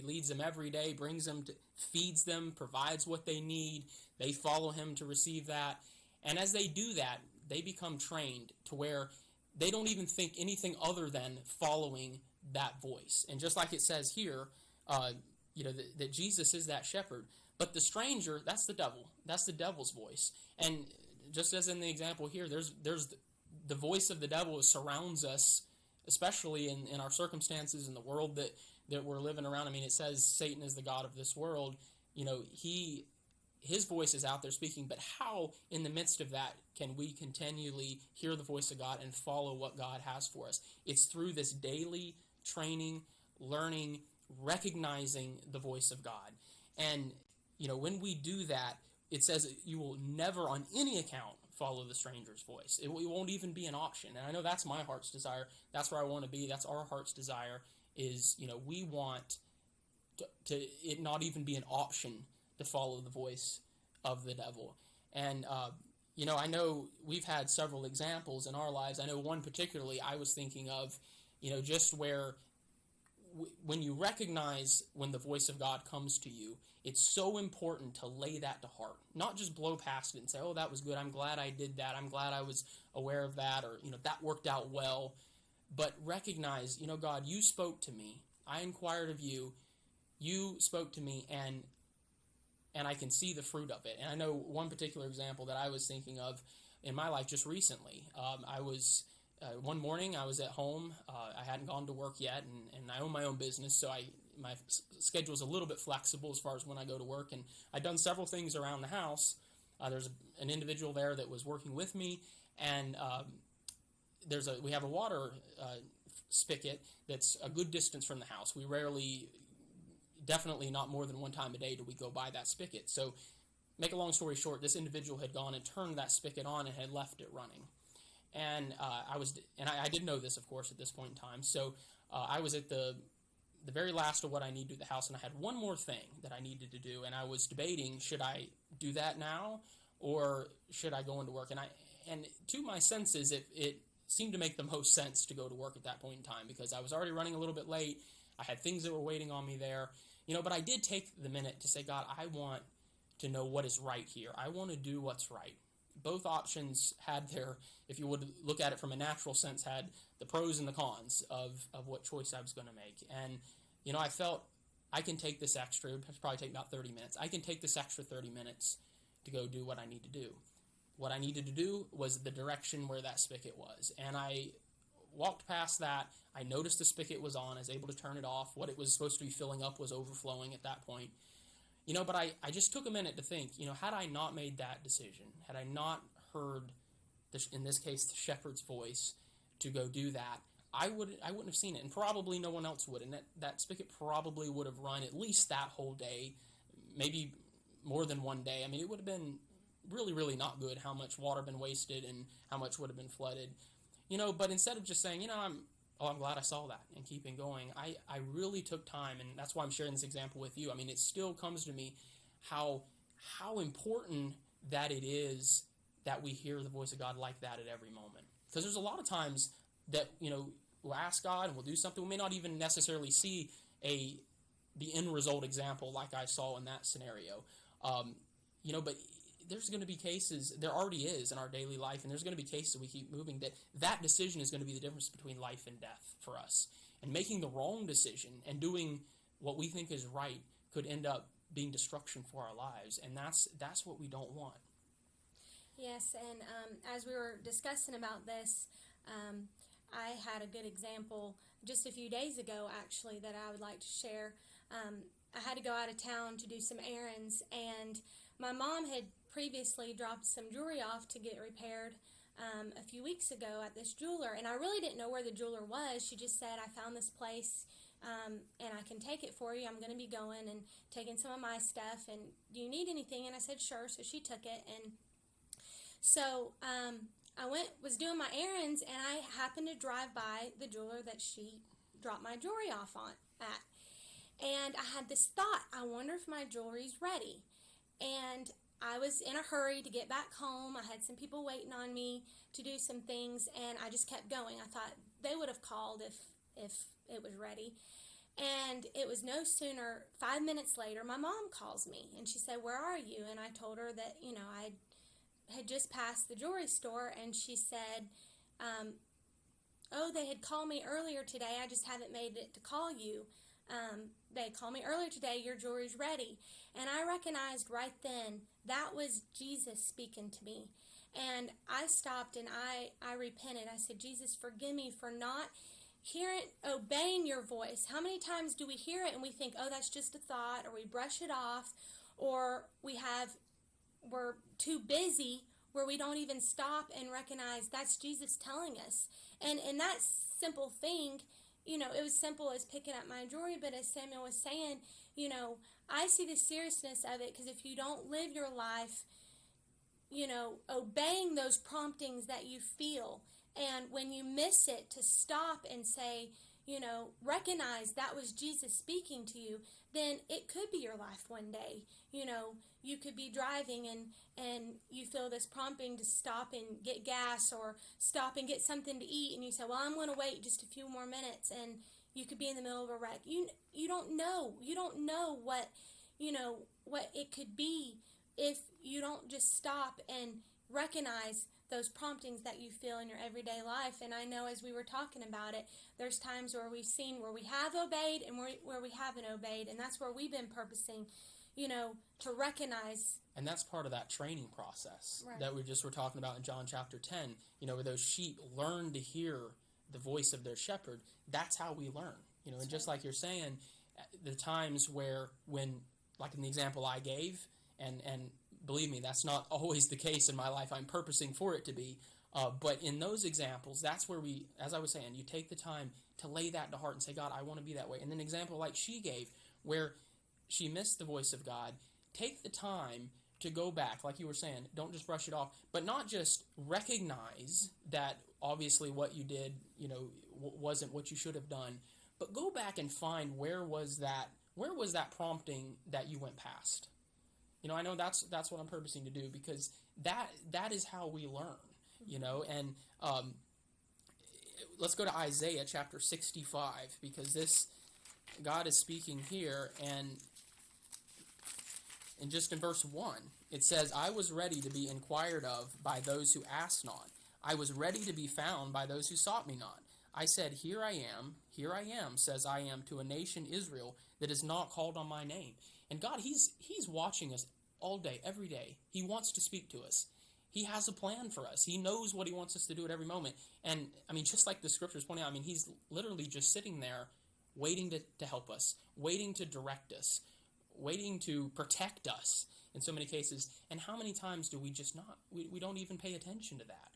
leads them every day, brings them, feeds them, provides what they need. They follow him to receive that. And as they do that, they become trained to where they don't even think anything other than following that voice. And just like it says here, that Jesus is that shepherd. But the stranger, that's the devil. That's the devil's voice. And just as in the example here, there's the voice of the devil surrounds us, especially in our circumstances in the world that we're living around. I mean, it says Satan is the god of this world. His voice is out there speaking, but how in the midst of that can we continually hear the voice of God and follow what God has for us? It's through this daily training, learning, recognizing the voice of God. And, when we do that, it says you will never on any account follow the stranger's voice. It won't even be an option. And I know that's my heart's desire. That's where I want to be. That's our heart's desire is, we want to it not even be an option to follow the voice of the devil. And, I know we've had several examples in our lives. I know one particularly I was thinking of, just where when you recognize when the voice of God comes to you, it's so important to lay that to heart. Not just blow past it and say, oh, that was good. I'm glad I did that. I'm glad I was aware of that, or, that worked out well. But recognize, God, you spoke to me. I inquired of you. You spoke to me, and I can see the fruit of it. And I know one particular example that I was thinking of in my life just recently. One morning I was at home. I hadn't gone to work yet, and I own my own business, so my schedule is a little bit flexible as far as when I go to work. And I'd done several things around the house. There's an individual there that was working with me, and we have a water spigot that's a good distance from the house. We rarely, definitely not more than one time a day, do we go by that spigot. So, make a long story short, this individual had gone and turned that spigot on and had left it running. And I didn't know this, of course, at this point in time. So I was at the very last of what I need to do at the house, and I had one more thing that I needed to do, and I was debating, should I do that now or should I go into work? And to my senses, it seemed to make the most sense to go to work at that point in time, because I was already running a little bit late. I had things that were waiting on me there, but I did take the minute to say, God, I want to know what is right here. I want to do what's right. Both options had their, if you would look at it from a natural sense, had the pros and the cons of what choice I was going to make. And, I felt I can take this extra, it would probably take about 30 minutes. I can take this extra 30 minutes to go do what I need to do. What I needed to do was the direction where that spigot was. And I walked past that. I noticed the spigot was on. I was able to turn it off. What it was supposed to be filling up was overflowing at that point. But I just took a minute to think, had I not made that decision, had I not heard, in this case, the shepherd's voice to go do that, I wouldn't have seen it, and probably no one else would. And that spigot probably would have run at least that whole day, maybe more than one day. I mean, it would have been really, really not good how much water had been wasted and how much would have been flooded. But instead of just saying, I'm glad I saw that and keeping going, I really took time, and that's why I'm sharing this example with you. I mean, it still comes to me how important that it is that we hear the voice of God like that at every moment. Because there's a lot of times that, we'll ask God and we'll do something. We may not even necessarily see the end result example like I saw in that scenario. But there's going to be cases, there already is in our daily life, and there's going to be cases we keep moving, that decision is going to be the difference between life and death for us. And making the wrong decision and doing what we think is right could end up being destruction for our lives, and that's what we don't want. Yes, and as we were discussing about this, I had a good example just a few days ago, actually, that I would like to share. I had to go out of town to do some errands, and my mom had previously dropped some jewelry off to get repaired a few weeks ago at this jeweler, and I really didn't know where the jeweler was. She just said, I found this place, and I can take it for you. I'm going to be going and taking some of my stuff, and do you need anything? And I said, sure. So she took it, and so I was doing my errands, and I happened to drive by the jeweler that she dropped my jewelry off at. And I had this thought, I wonder if my jewelry's ready. And I was in a hurry to get back home. I had some people waiting on me to do some things, and I just kept going. I thought they would have called if it was ready. And it was no sooner, 5 minutes later, my mom calls me, and she said, where are you? And I told her that, I had just passed the jewelry store, and she said, oh, they had called me earlier today. I just haven't made it to call you. They called me earlier today. Your jewelry's ready. And I recognized right then that was Jesus speaking to me. And I stopped and I repented. I said, Jesus, forgive me for not obeying your voice. How many times do we hear it and we think, oh, that's just a thought, or we brush it off, or we're too busy where we don't even stop and recognize that's Jesus telling us. And that simple thing, it was simple as picking up my jewelry, but as Samuel was saying, I see the seriousness of it, because if you don't live your life, obeying those promptings that you feel, and when you miss it, to stop and say, recognize that was Jesus speaking to you, then it could be your life one day. You could be driving and you feel this prompting to stop and get gas or stop and get something to eat, and you say, well, I'm going to wait just a few more minutes, and you could be in the middle of a wreck. You don't know. You don't know what it could be if you don't just stop and recognize those promptings that you feel in your everyday life. And I know as we were talking about it, there's times where we've seen where we have obeyed and where we haven't obeyed, and that's where we've been purposing, to recognize. And that's part of that training process Right. that we're talking about in John chapter 10, where those sheep learn to hear the voice of their shepherd. That's how we learn, and just like you're saying, the times when, like in the example I gave, and believe me, that's not always the case in my life. I'm purposing for it to be. But in those examples, that's where we, as I was saying, you take the time to lay that to heart and say, God, I want to be that way. And then an example like she gave, where she missed the voice of God, take the time to go back, like you were saying, don't just brush it off, but not just recognize that obviously what you did, wasn't what you should have done, but go back and find where was that prompting that you went past. I know that's what I'm purposing to do, because that is how we learn, and let's go to Isaiah chapter 65, because God is speaking here, and just in verse 1, it says, I was ready to be inquired of by those who asked not. I was ready to be found by those who sought me not. I said, here I am, says I am, to a nation Israel that is not called on my name. And God, He's watching us all day, every day. He wants to speak to us. He has a plan for us. He knows what He wants us to do at every moment. And, just like the scriptures point out, He's literally just sitting there waiting to help us, waiting to direct us, waiting to protect us in so many cases. And how many times do we just not? We don't even pay attention to that,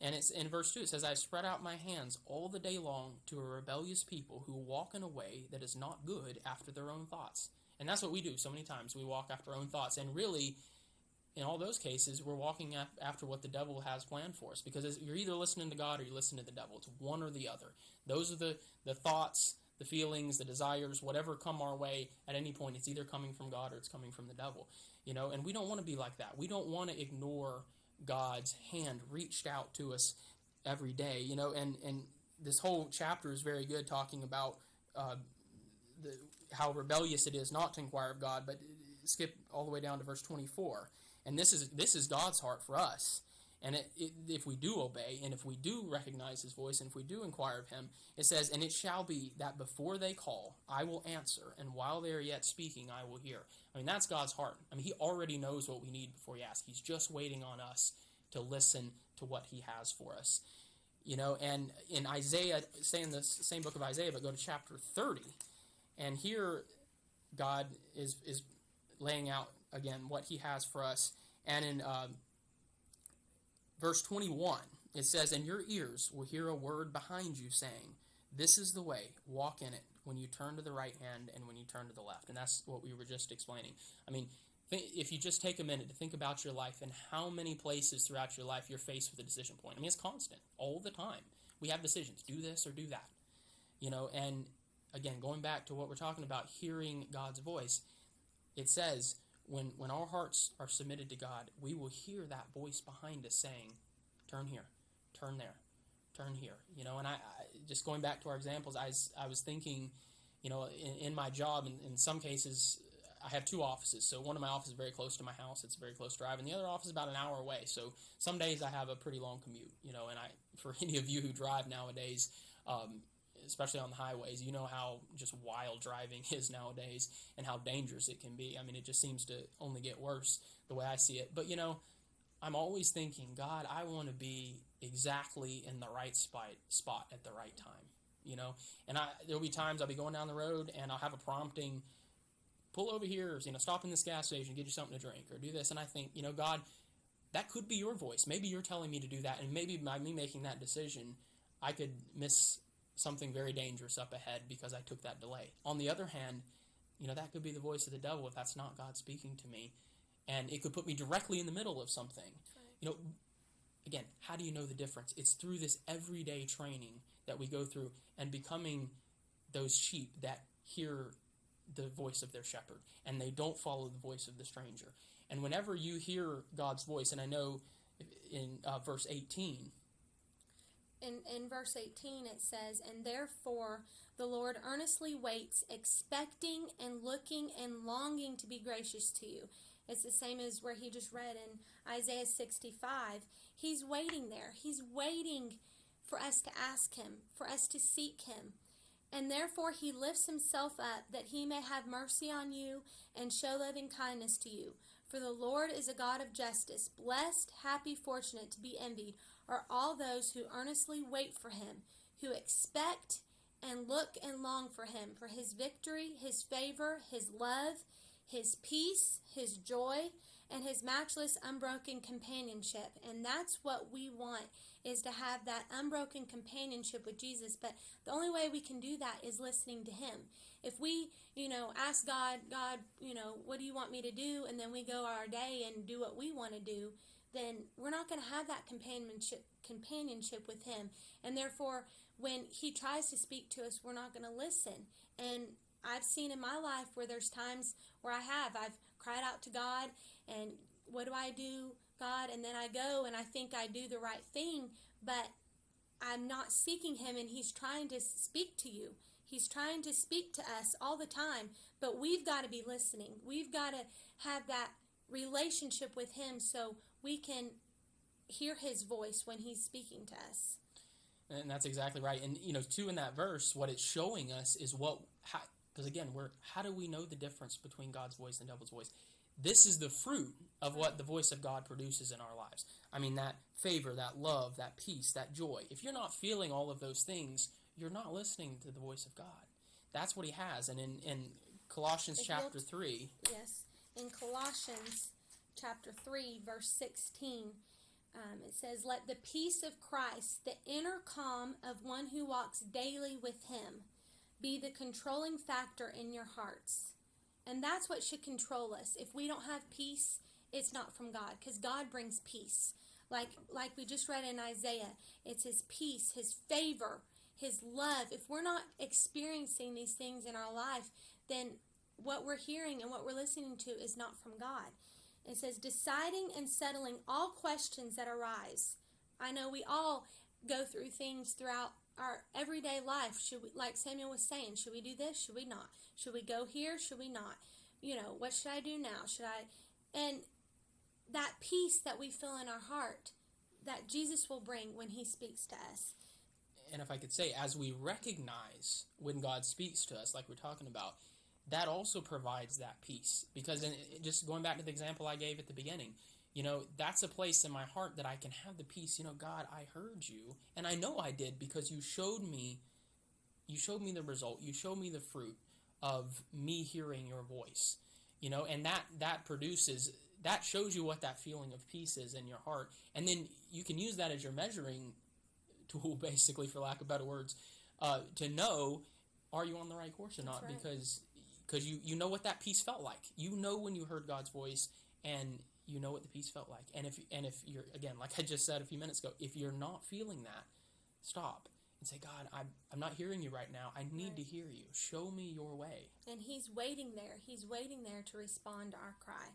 And it's in verse 2, it says, I spread out my hands all the day long to a rebellious people who walk in a way that is not good after their own thoughts. And that's what we do so many times. We walk after our own thoughts. And really, in all those cases, we're walking after what the devil has planned for us. Because you're either listening to God or you're listening to the devil. It's one or the other. Those are the thoughts, the feelings, the desires, whatever come our way at any point. It's either coming from God or it's coming from the devil. And we don't want to be like that. We don't want to ignore God's hand reached out to us every day, and this whole chapter is very good, talking about how rebellious it is not to inquire of God. But skip all the way down to verse 24, and this is God's heart for us. And if we do obey, and if we do recognize His voice, and if we do inquire of Him, it says, and it shall be that before they call, I will answer, and while they are yet speaking, I will hear. That's God's heart. He already knows what we need before He asks. He's just waiting on us to listen to what He has for us. And in Isaiah, saying the same book of Isaiah, but go to chapter 30, and here God is laying out again what He has for us. And in verse 21, it says, and your ears will hear a word behind you saying, this is the way, walk in it, when you turn to the right hand and when you turn to the left. And that's what we were just explaining. If you just take a minute to think about your life and how many places throughout your life you're faced with a decision point. It's constant, all the time. We have decisions, do this or do that. And again, going back to what we're talking about, hearing God's voice, it says, when our hearts are submitted to God, we will hear that voice behind us saying, turn here, turn there, turn here. And I just going back to our examples, I was thinking, in my job, in some cases, I have two offices. So one of my offices is very close to my house. It's a very close drive. And the other office is about an hour away. So some days I have a pretty long commute, and for any of you who drive nowadays, especially on the highways, you know how just wild driving is nowadays and how dangerous it can be. It just seems to only get worse the way I see it. But, I'm always thinking, God, I want to be exactly in the right spot at the right time, And there'll be times I'll be going down the road and I'll have a prompting, pull over here, stop in this gas station, get you something to drink, or do this. And I think, God, that could be your voice. Maybe you're telling me to do that. And maybe by me making that decision, I could miss something very dangerous up ahead because I took that delay. On the other hand, that could be the voice of the devil if that's not God speaking to me. And it could put me directly in the middle of something. again, how do you know the difference? It's through this everyday training that we go through and becoming those sheep that hear the voice of their shepherd and they don't follow the voice of the stranger. And whenever you hear God's voice, and I know in verse 18, in verse 18 it says, "And therefore the Lord earnestly waits, expecting and looking and longing to be gracious to you." It's the same as where he just read in Isaiah 65. He's waiting there. He's waiting for us to ask him, for us to seek him. "And therefore he lifts himself up, that he may have mercy on you and show loving kindness to you. For the Lord is a God of justice. Blessed, happy, fortunate, to be envied are all those who earnestly wait for him, who expect and look and long for him, for his victory, his favor, his love, his peace, his joy, and his matchless unbroken companionship." And that's what we want, is to have that unbroken companionship with Jesus. But the only way we can do that is listening to him. If we, ask God, what do you want me to do? And then we go our day and do what we want to do, then we're not going to have that companionship with him. And therefore, when he tries to speak to us, we're not going to listen. And I've seen in my life where there's times where I've cried out to God, and what do I do, God? And then I go and I think I do the right thing, but I'm not seeking him, and he's trying to speak to you. He's trying to speak to us all the time, but we've got to be listening. We've got to have that relationship with him so we can hear his voice when he's speaking to us. And that's exactly right. And, too, in that verse, what it's showing us is because again, how do we know the difference between God's voice and the devil's voice? This is the fruit of what the voice of God produces in our lives. I mean, that favor, that love, that peace, that joy. If you're not feeling all of those things, you're not listening to the voice of God. That's what he has. And in Colossians chapter 3. Yes. In Colossians chapter 3, verse 16, it says, "Let the peace of Christ, the inner calm of one who walks daily with him, be the controlling factor in your hearts." And that's what should control us. If we don't have peace, it's not from God, because God brings peace. Like we just read in Isaiah, it's his peace, his favor, his love. If we're not experiencing these things in our life, then what we're hearing and what we're listening to is not from God. It says, "Deciding and settling all questions that arise." I know we all go through things throughout our everyday life. Should we, like Samuel was saying, should we do this? Should we not? Should we go here? Should we not? What should I do now? And that peace that we feel in our heart, that Jesus will bring when he speaks to us. And if I could say, as we recognize when God speaks to us, like we're talking about, that also provides that peace. Because just going back to the example I gave at the beginning, that's a place in my heart that I can have the peace. God, I heard you, and I know I did, because you showed me the result. You showed me the fruit of me hearing your voice. And that shows you what that feeling of peace is in your heart. And then you can use that as your measuring tool, basically, for lack of better words, to know, are you on the right course or not? Right. Because you know what that peace felt like. You know when you heard God's voice, and you know what the peace felt like. And if you're, again, like I just said a few minutes ago, if you're not feeling that, stop and say, "God, I'm not hearing you right now. I need to hear you. Show me your way." And he's waiting there. He's waiting there to respond to our cry.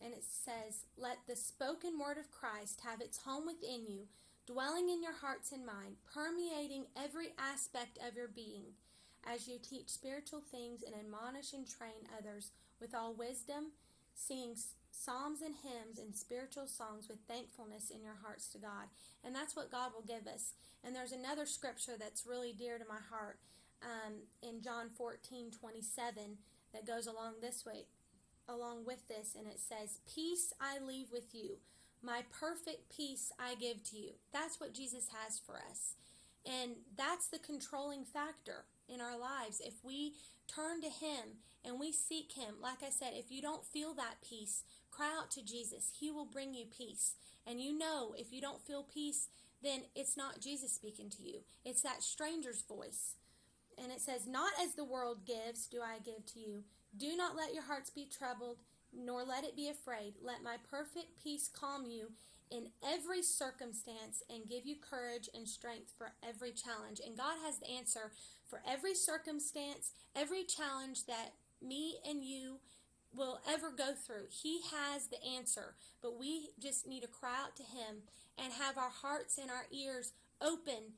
And it says, "Let the spoken word of Christ have its home within you, dwelling in your hearts and mind, permeating every aspect of your being, as you teach spiritual things and admonish and train others with all wisdom, singing psalms and hymns and spiritual songs with thankfulness in your hearts to God." And that's what God will give us. And there's another scripture that's really dear to my heart, in John 14:27, that goes along with this, and it says, "Peace I leave with you, my perfect peace I give to you." That's what Jesus has for us. And that's the controlling factor in our lives. If we turn to him and we seek him, like I said, if you don't feel that peace, cry out to Jesus. He will bring you peace. And if you don't feel peace, then it's not Jesus speaking to you. It's that stranger's voice. And it says, "Not as the world gives, do I give to you. Do not let your hearts be troubled, nor let it be afraid. Let my perfect peace calm you, in every circumstance and give you courage and strength for every challenge. And God has the answer for every circumstance, every challenge that me and you will ever go through. He has the answer, but we just need to cry out to Him and have our hearts and our ears open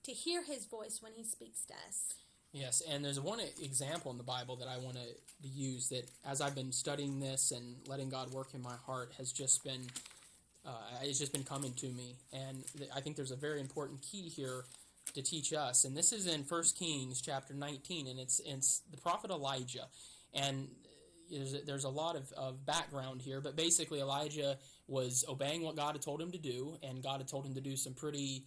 to hear His voice when He speaks to us. Yes, and there's one example in the Bible that I want to use that, as I've been studying this and letting God work in my heart, has just been it's just been coming to me. And I think there's a very important key here to teach us. And this is in 1 Kings chapter 19, and it's the prophet Elijah. And there's a lot of background here, but basically Elijah was obeying what God had told him to do, and God had told him to do some pretty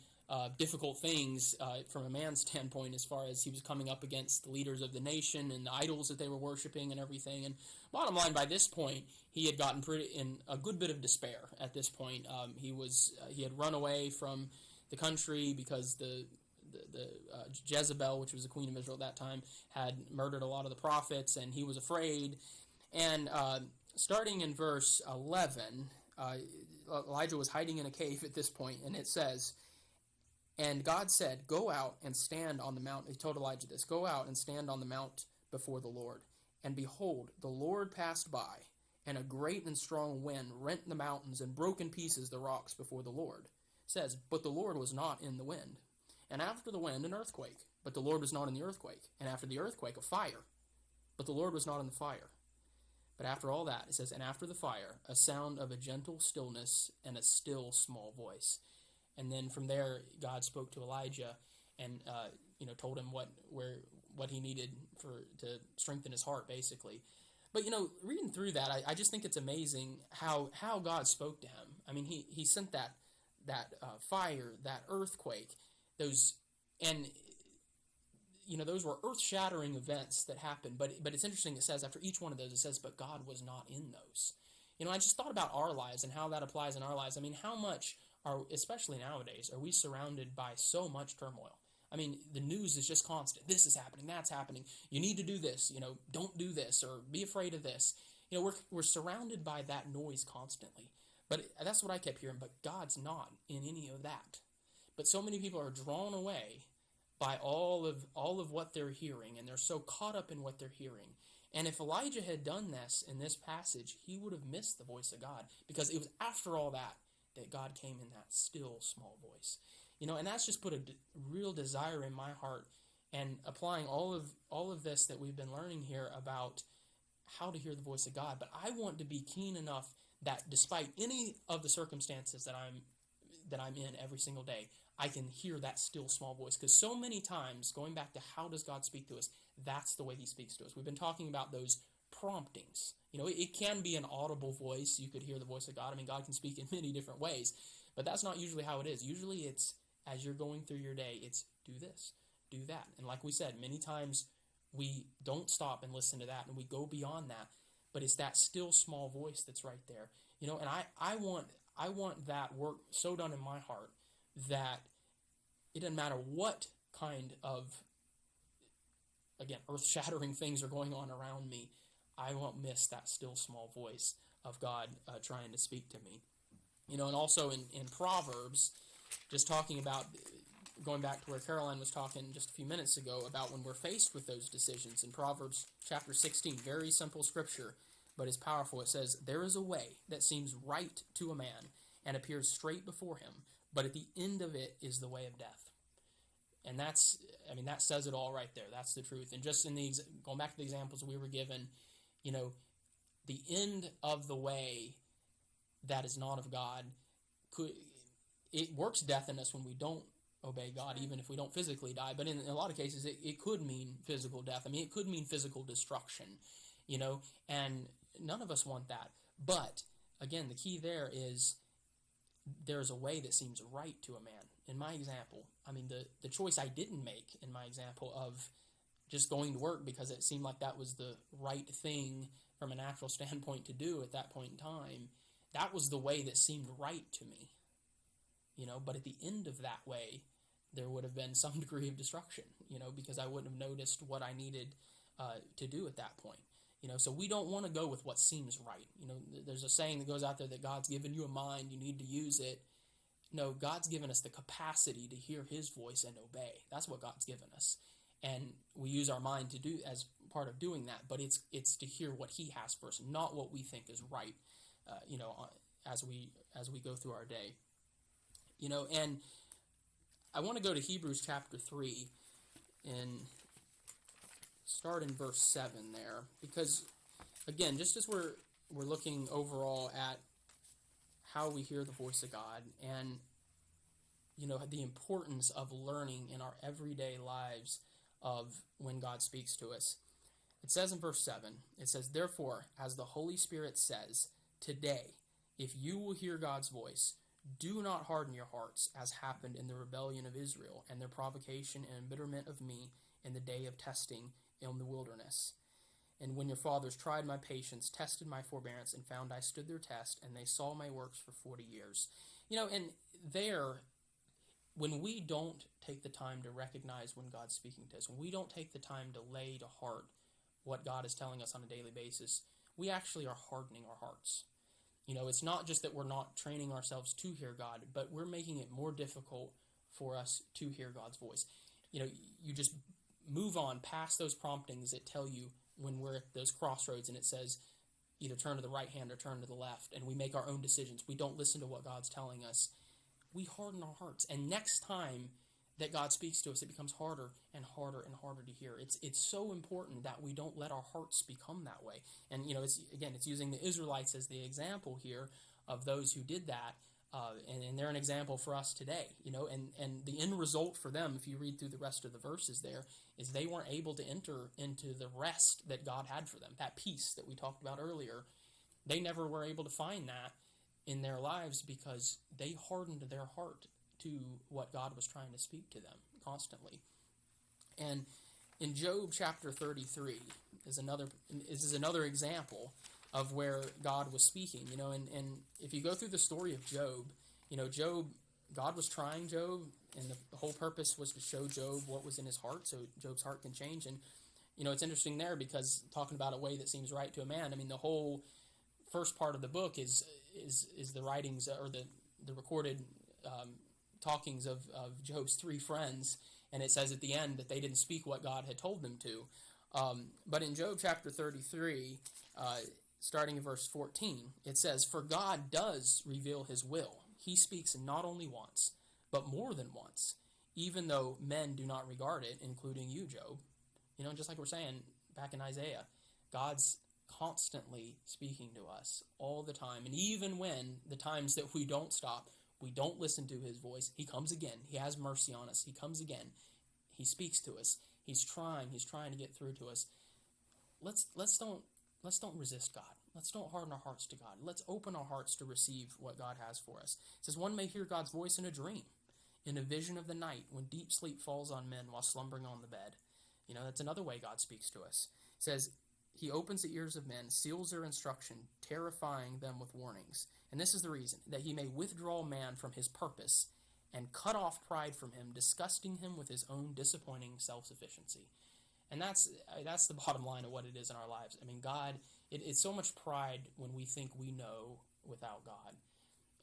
difficult things from a man's standpoint, as far as he was coming up against the leaders of the nation and the idols that they were worshiping and everything. And bottom line, by this point, he had gotten in a good bit of despair. At this point, he had run away from the country because the Jezebel, which was the queen of Israel at that time, had murdered a lot of the prophets, and he was afraid. And starting in verse 11, Elijah was hiding in a cave at this point, and it says, "And God said, 'Go out and stand on the mount.'" He told Elijah this, "Go out and stand on the mount before the Lord. And behold, the Lord passed by, and a great and strong wind rent the mountains and broke in pieces the rocks before the Lord." It says, "But the Lord was not in the wind. And after the wind, an earthquake. But the Lord was not in the earthquake. And after the earthquake, a fire. But the Lord was not in the fire. But after all that," it says, "and after the fire, a sound of a gentle stillness and a still small voice." And then from there, God spoke to Elijah and told him what he needed to strengthen his heart, basically. But reading through that, I just think it's amazing how God spoke to him. I mean, he sent that fire, that earthquake, those were earth-shattering events that happened. But it's interesting. It says after each one of those, it says, "But God was not in those." I just thought about our lives and how that applies in our lives. I mean, how much especially nowadays, are we surrounded by so much turmoil? I mean, the news is just constant. This is happening, that's happening. You need to do this, don't do this, or be afraid of this. We're surrounded by that noise constantly. But that's what I kept hearing. But God's not in any of that. But so many people are drawn away by all of what they're hearing, and they're so caught up in what they're hearing. And if Elijah had done this in this passage, he would have missed the voice of God, because it was after all that God came in that still small voice. And that's just put a real desire in my heart, and applying all of this that we've been learning here about how to hear the voice of God. But I want to be keen enough that despite any of the circumstances that I'm in every single day, I can hear that still small voice. Because so many times, going back to how does God speak to us, that's the way He speaks to us. We've been talking about those promptings. It can be an audible voice. You could hear the voice of God. I mean, God can speak in many different ways, but that's not usually how it is. Usually it's, as you're going through your day, it's do this, do that. And like we said, many times we don't stop and listen to that, and we go beyond that, but it's that still small voice that's right there. And I want that work so done in my heart that it doesn't matter what kind of, again, earth-shattering things are going on around me, I won't miss that still small voice of God trying to speak to me. And also in Proverbs, just talking about, going back to where Caroline was talking just a few minutes ago, about when we're faced with those decisions. In Proverbs chapter 16, very simple scripture, but it's powerful. It says, "There is a way that seems right to a man and appears straight before him, but at the end of it is the way of death." And that says it all right there. That's the truth. And just going back to the examples we were given, the end of the way that is not of God, it works death in us when we don't obey God, even if we don't physically die. But in a lot of cases, it could mean physical death. I mean, it could mean physical destruction, and none of us want that. But again, the key there is there's a way that seems right to a man. In my example, I mean, the choice I didn't make in my example of just going to work because it seemed like that was the right thing from a natural standpoint to do at that point in time, that was the way that seemed right to me. But at the end of that way, there would have been some degree of destruction, because I wouldn't have noticed what I needed to do at that point. So we don't want to go with what seems right. There's a saying that goes out there that God's given you a mind, you need to use it. No, God's given us the capacity to hear his voice and obey. That's what God's given us. And we use our mind to do as part of doing that, but it's to hear what he has for us, not what we think is right, as we go through our day. And I want to go to Hebrews chapter 3 and start in verse 7 there, because again, just as we're looking overall at how we hear the voice of God and the importance of learning in our everyday lives of when God speaks to us. It says in verse 7, it says, "Therefore, as the Holy Spirit says, today, if you will hear God's voice, do not harden your hearts as happened in the rebellion of Israel and their provocation and embitterment of me in the day of testing in the wilderness. And when your fathers tried my patience, tested my forbearance, and found I stood their test, and they saw my works for 40 years. And there, when we don't take the time to recognize when God's speaking to us, when we don't take the time to lay to heart what God is telling us on a daily basis, we actually are hardening our hearts. It's not just that we're not training ourselves to hear God, but we're making it more difficult for us to hear God's voice. You just move on past those promptings that tell you when we're at those crossroads and it says either turn to the right hand or turn to the left, and we make our own decisions. We don't listen to what God's telling us. We harden our hearts. And next time that God speaks to us, it becomes harder and harder and harder to hear. It's so important that we don't let our hearts become that way. And, it's using the Israelites as the example here of those who did that. And they're an example for us today, and the end result for them, if you read through the rest of the verses there, is they weren't able to enter into the rest that God had for them, that peace that we talked about earlier. They never were able to find that in their lives because they hardened their heart to what God was trying to speak to them constantly. And in Job chapter 33 is another example of where God was speaking, and if you go through the story of Job, God was trying Job, and the whole purpose was to show Job what was in his heart, so Job's heart can change. And, it's interesting there because talking about a way that seems right to a man, the whole first part of the book is the writings or the recorded talkings of Job's three friends, and it says at the end that they didn't speak what God had told them to. But in Job chapter 33, starting in verse 14, it says, "For God does reveal his will. He speaks not only once, but more than once, even though men do not regard it," including you, Job. Just like we're saying back in Isaiah, God's constantly speaking to us all the time. And even when the times that we don't stop, we don't listen to his voice, he comes again. He has mercy on us. He comes again. He speaks to us. He's trying to get through to us. Let's don't resist God. Let's don't harden our hearts to God. Let's open our hearts to receive what God has for us. It says, "One may hear God's voice in a dream, in a vision of the night, when deep sleep falls on men while slumbering on the bed." That's another way God speaks to us. It says, "He opens the ears of men, seals their instruction, terrifying them with warnings. And this is the reason, that he may withdraw man from his purpose and cut off pride from him, disgusting him with his own disappointing self-sufficiency." And that's the bottom line of what it is in our lives. God, it's so much pride when we think we know without God.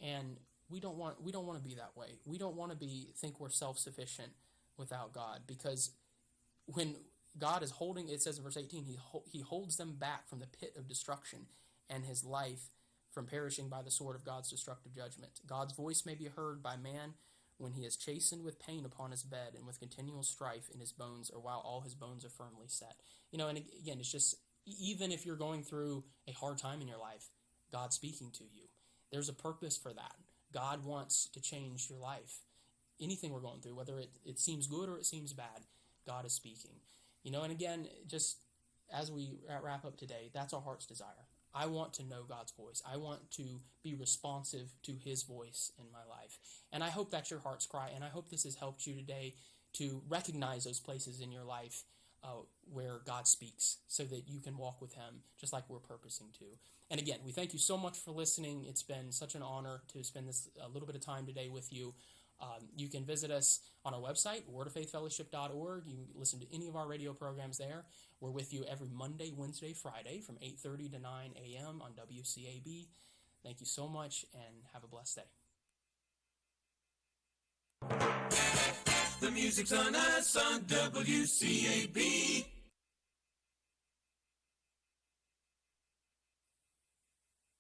And we don't want to be that way. We don't want to think we're self-sufficient without God, because when God is holding, it says in verse 18, he holds them back from the pit of destruction and his life from perishing by the sword of God's destructive judgment. God's voice may be heard by man when he is chastened with pain upon his bed and with continual strife in his bones, or while all his bones are firmly set. And again, it's just, even if you're going through a hard time in your life, God's speaking to you. There's a purpose for that. God wants to change your life. Anything we're going through, whether it seems good or it seems bad, God is speaking. And again, just as we wrap up today, that's our heart's desire. I want to know God's voice. I want to be responsive to his voice in my life. And I hope that's your heart's cry. And I hope this has helped you today to recognize those places in your life where God speaks, so that you can walk with him just like we're purposing to. And again, we thank you so much for listening. It's been such an honor to spend a little bit of time today with you. You can visit us on our website, wordoffaithfellowship.org. You can listen to any of our radio programs there. We're with you every Monday, Wednesday, Friday from 8:30 to 9 a.m. on WCAB. Thank you so much, and have a blessed day. The music's on us on WCAB.